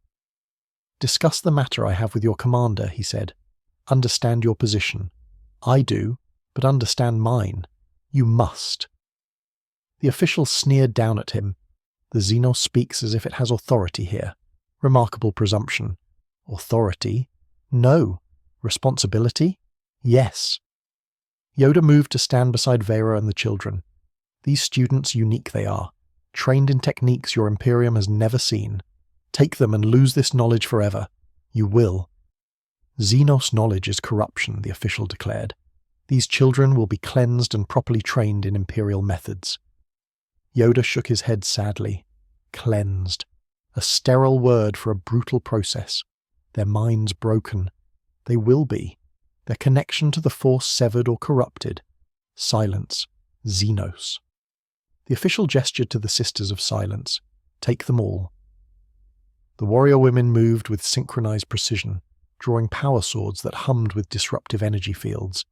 "Discuss the matter I have with your commander," he said. "Understand your position. I do, but understand mine. You must." The official sneered down at him. "The Xenos speaks as if it has authority here. Remarkable presumption. Authority? No. Responsibility? Yes." Yoda moved to stand beside Vera and the children. "These students unique they are, trained in techniques your Imperium has never seen. Take them and lose this knowledge forever. You will." "Xenos knowledge is corruption," the official declared. "These children will be cleansed and properly trained in Imperial methods." Yoda shook his head sadly. Cleansed. A sterile word for a brutal process. Their minds broken. They will be. Their connection to the Force severed or corrupted. Silence. Xenos. The official gestured to the Sisters of Silence. "Take them all." The warrior women moved with synchronized precision, drawing power swords that hummed with disruptive energy fields.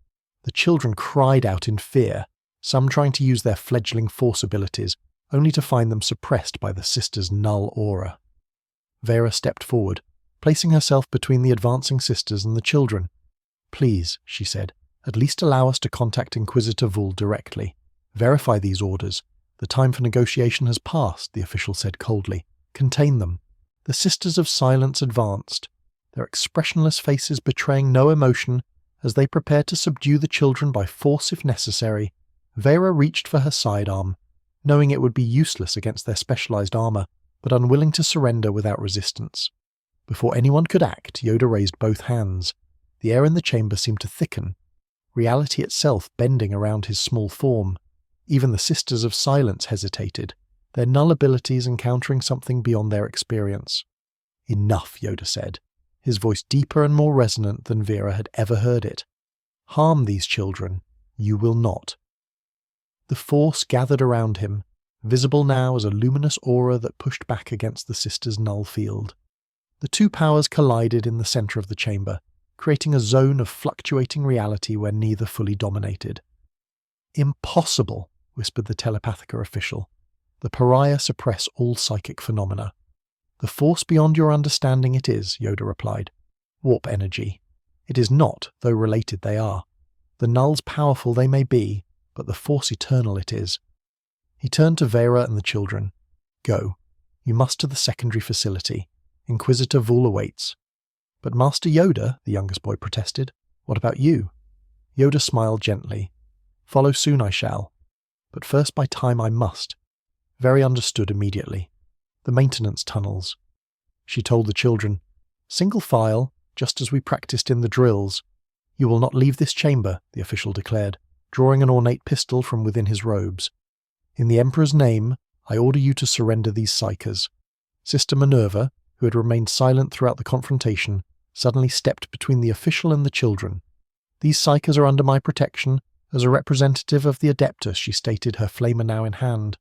The children cried out in fear, some trying to use their fledgling force abilities, only to find them suppressed by the Sisters' null aura. Vera stepped forward, placing herself between the advancing sisters and the children. "Please," she said, "at least allow us to contact Inquisitor Vul directly. Verify these orders. The time for negotiation has passed," the official said coldly. "Contain them." The Sisters of Silence advanced, their expressionless faces betraying no emotion as they prepared to subdue the children by force if necessary. Vera reached for her sidearm. knowing it would be useless against their specialized armor, but unwilling to surrender without resistance. Before anyone could act, Yoda raised both hands. The air in the chamber seemed to thicken, reality itself bending around his small form. Even the Sisters of Silence hesitated, their null abilities encountering something beyond their experience. "Enough," Yoda said, his voice deeper and more resonant than Vera had ever heard it. "Harm these children. You will not." The Force gathered around him, visible now as a luminous aura that pushed back against the Sisters' null field. The two powers collided in the center of the chamber, creating a zone of fluctuating reality where neither fully dominated. "Impossible," whispered the Telepathica official. "The pariah suppress all psychic phenomena." "The force beyond your understanding it is," Yoda replied. "Warp energy. It is not, though related they are. The nulls powerful they may be, but the force eternal it is." He turned to Vera and the children. "Go. You must to the secondary facility. Inquisitor Vul awaits." "But Master Yoda," the youngest boy protested. "What about you?" Yoda smiled gently. "Follow soon I shall. But first by time I must." Vera understood immediately. The maintenance tunnels. She told the children, "Single file, just as we practiced in the drills." "You will not leave this chamber," the official declared, drawing an ornate pistol from within his robes. "In the Emperor's name, I order you to surrender these psychers." Sister Minerva, who had remained silent throughout the confrontation, suddenly stepped between the official and the children. "These psychers are under my protection. As a representative of the Adeptus," she stated, her flamer now in hand.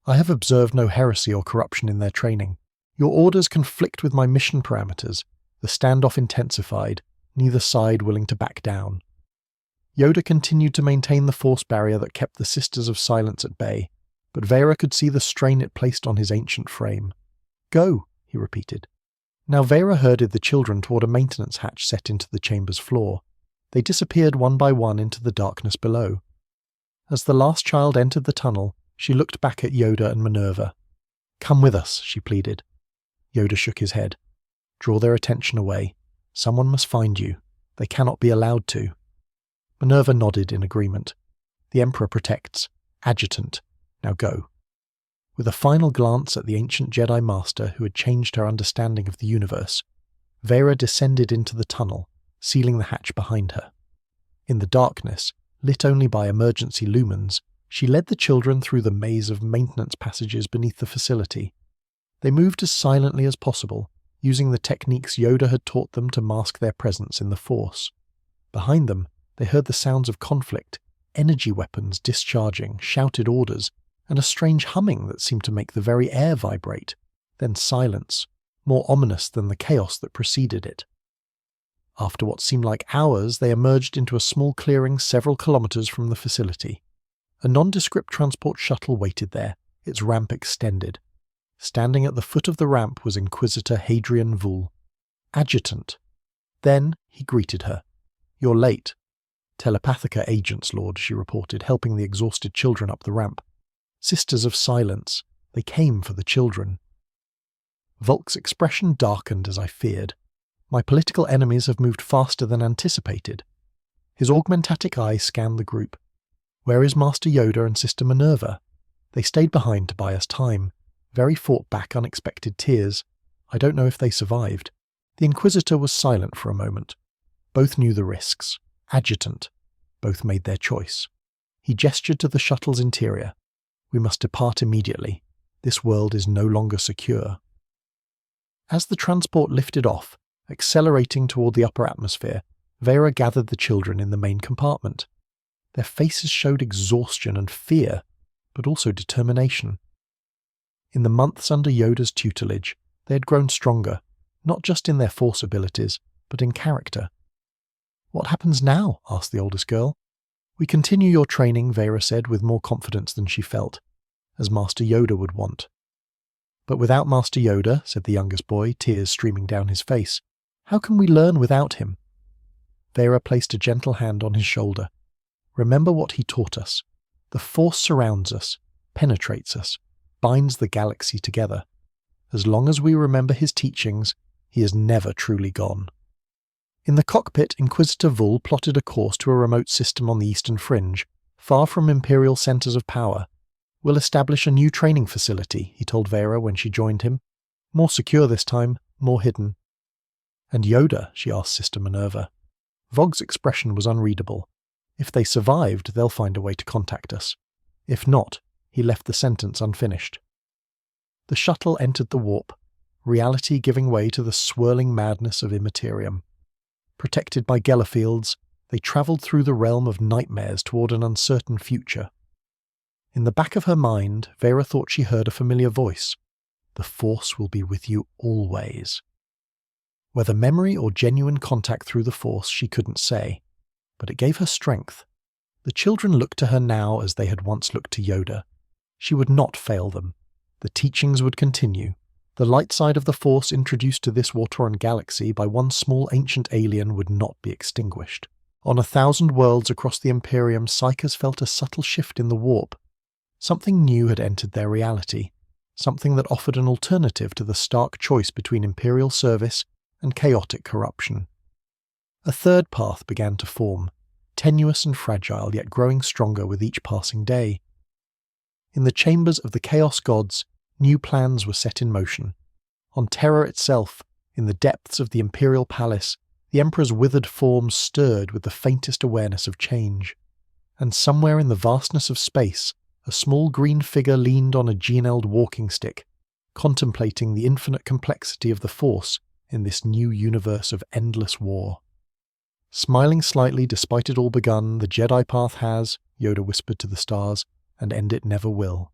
"I have observed no heresy or corruption in their training. Your orders conflict with my mission parameters." The standoff intensified, neither side willing to back down. Yoda continued to maintain the force barrier that kept the Sisters of Silence at bay, but Vera could see the strain it placed on his ancient frame. "Go," he repeated. Now Vera herded the children toward a maintenance hatch set into the chamber's floor. They disappeared one by one into the darkness below. As the last child entered the tunnel, she looked back at Yoda and Minerva. "Come with us," she pleaded. Yoda shook his head. "Draw their attention away. Someone must find you. They cannot be allowed to." Minerva nodded in agreement. "The Emperor protects. Adjutant. Now go." With a final glance at the ancient Jedi Master who had changed her understanding of the universe, Vera descended into the tunnel, sealing the hatch behind her. In the darkness, lit only by emergency lumens, she led the children through the maze of maintenance passages beneath the facility. They moved as silently as possible, using the techniques Yoda had taught them to mask their presence in the Force. Behind them, they heard the sounds of conflict, energy weapons discharging, shouted orders, and a strange humming that seemed to make the very air vibrate. Then silence, more ominous than the chaos that preceded it. After what seemed like hours, they emerged into a small clearing several kilometers from the facility. A nondescript transport shuttle waited there, its ramp extended. Standing at the foot of the ramp was Inquisitor Hadrian Vul. "Adjutant." Then he greeted her. "You're late." "Telepathica agents, Lord," she reported, helping the exhausted children up the ramp. "Sisters of Silence. They came for the children." Volk's expression darkened as I feared. My political enemies have moved faster than anticipated. His augmentatic eye scanned the group. "Where is Master Yoda and Sister Minerva?" "They stayed behind to buy us time. Very fought back unexpected tears. I don't know if they survived." The Inquisitor was silent for a moment. Both knew the risks. Adjutant. Both made their choice. He gestured to the shuttle's interior. "We must depart immediately. This world is no longer secure." As the transport lifted off, accelerating toward the upper atmosphere, Vera gathered the children in the main compartment. Their faces showed exhaustion and fear, but also determination. In the months under Yoda's tutelage, they had grown stronger, not just in their force abilities, but in character. "What happens now?" asked the oldest girl. "We continue your training," Vera said with more confidence than she felt, "as Master Yoda would want." "But without Master Yoda," said the youngest boy, tears streaming down his face, "how can we learn without him?" Vera placed a gentle hand on his shoulder. "Remember what he taught us. The Force surrounds us, penetrates us, binds the galaxy together. As long as we remember his teachings, he is never truly gone." In the cockpit, Inquisitor Vul plotted a course to a remote system on the eastern fringe, far from imperial centers of power. "We'll establish a new training facility," he told Vera when she joined him. "More secure this time, more hidden." "And Yoda?" she asked Sister Minerva. Vogg's expression was unreadable. "If they survived, they'll find a way to contact us. If not," he left the sentence unfinished. The shuttle entered the warp, reality giving way to the swirling madness of immaterium. Protected by Gellerfields, they travelled through the realm of nightmares toward an uncertain future. In the back of her mind, Vera thought she heard a familiar voice. "The Force will be with you always." Whether memory or genuine contact through the Force, she couldn't say, but it gave her strength. The children looked to her now as they had once looked to Yoda. She would not fail them. The teachings would continue. The light side of the Force introduced to this war-torn galaxy by one small ancient alien would not be extinguished. On 1,000 worlds across the Imperium, Psychers felt a subtle shift in the warp. Something new had entered their reality, something that offered an alternative to the stark choice between Imperial service and chaotic corruption. A third path began to form, tenuous and fragile, yet growing stronger with each passing day. In the chambers of the Chaos Gods, new plans were set in motion. On Terra itself, in the depths of the Imperial Palace, the Emperor's withered form stirred with the faintest awareness of change. And somewhere in the vastness of space, a small green figure leaned on a Geneld walking stick, contemplating the infinite complexity of the Force in this new universe of endless war. "Smiling slightly despite it all begun, the Jedi path has," Yoda whispered to the stars, "and end it never will."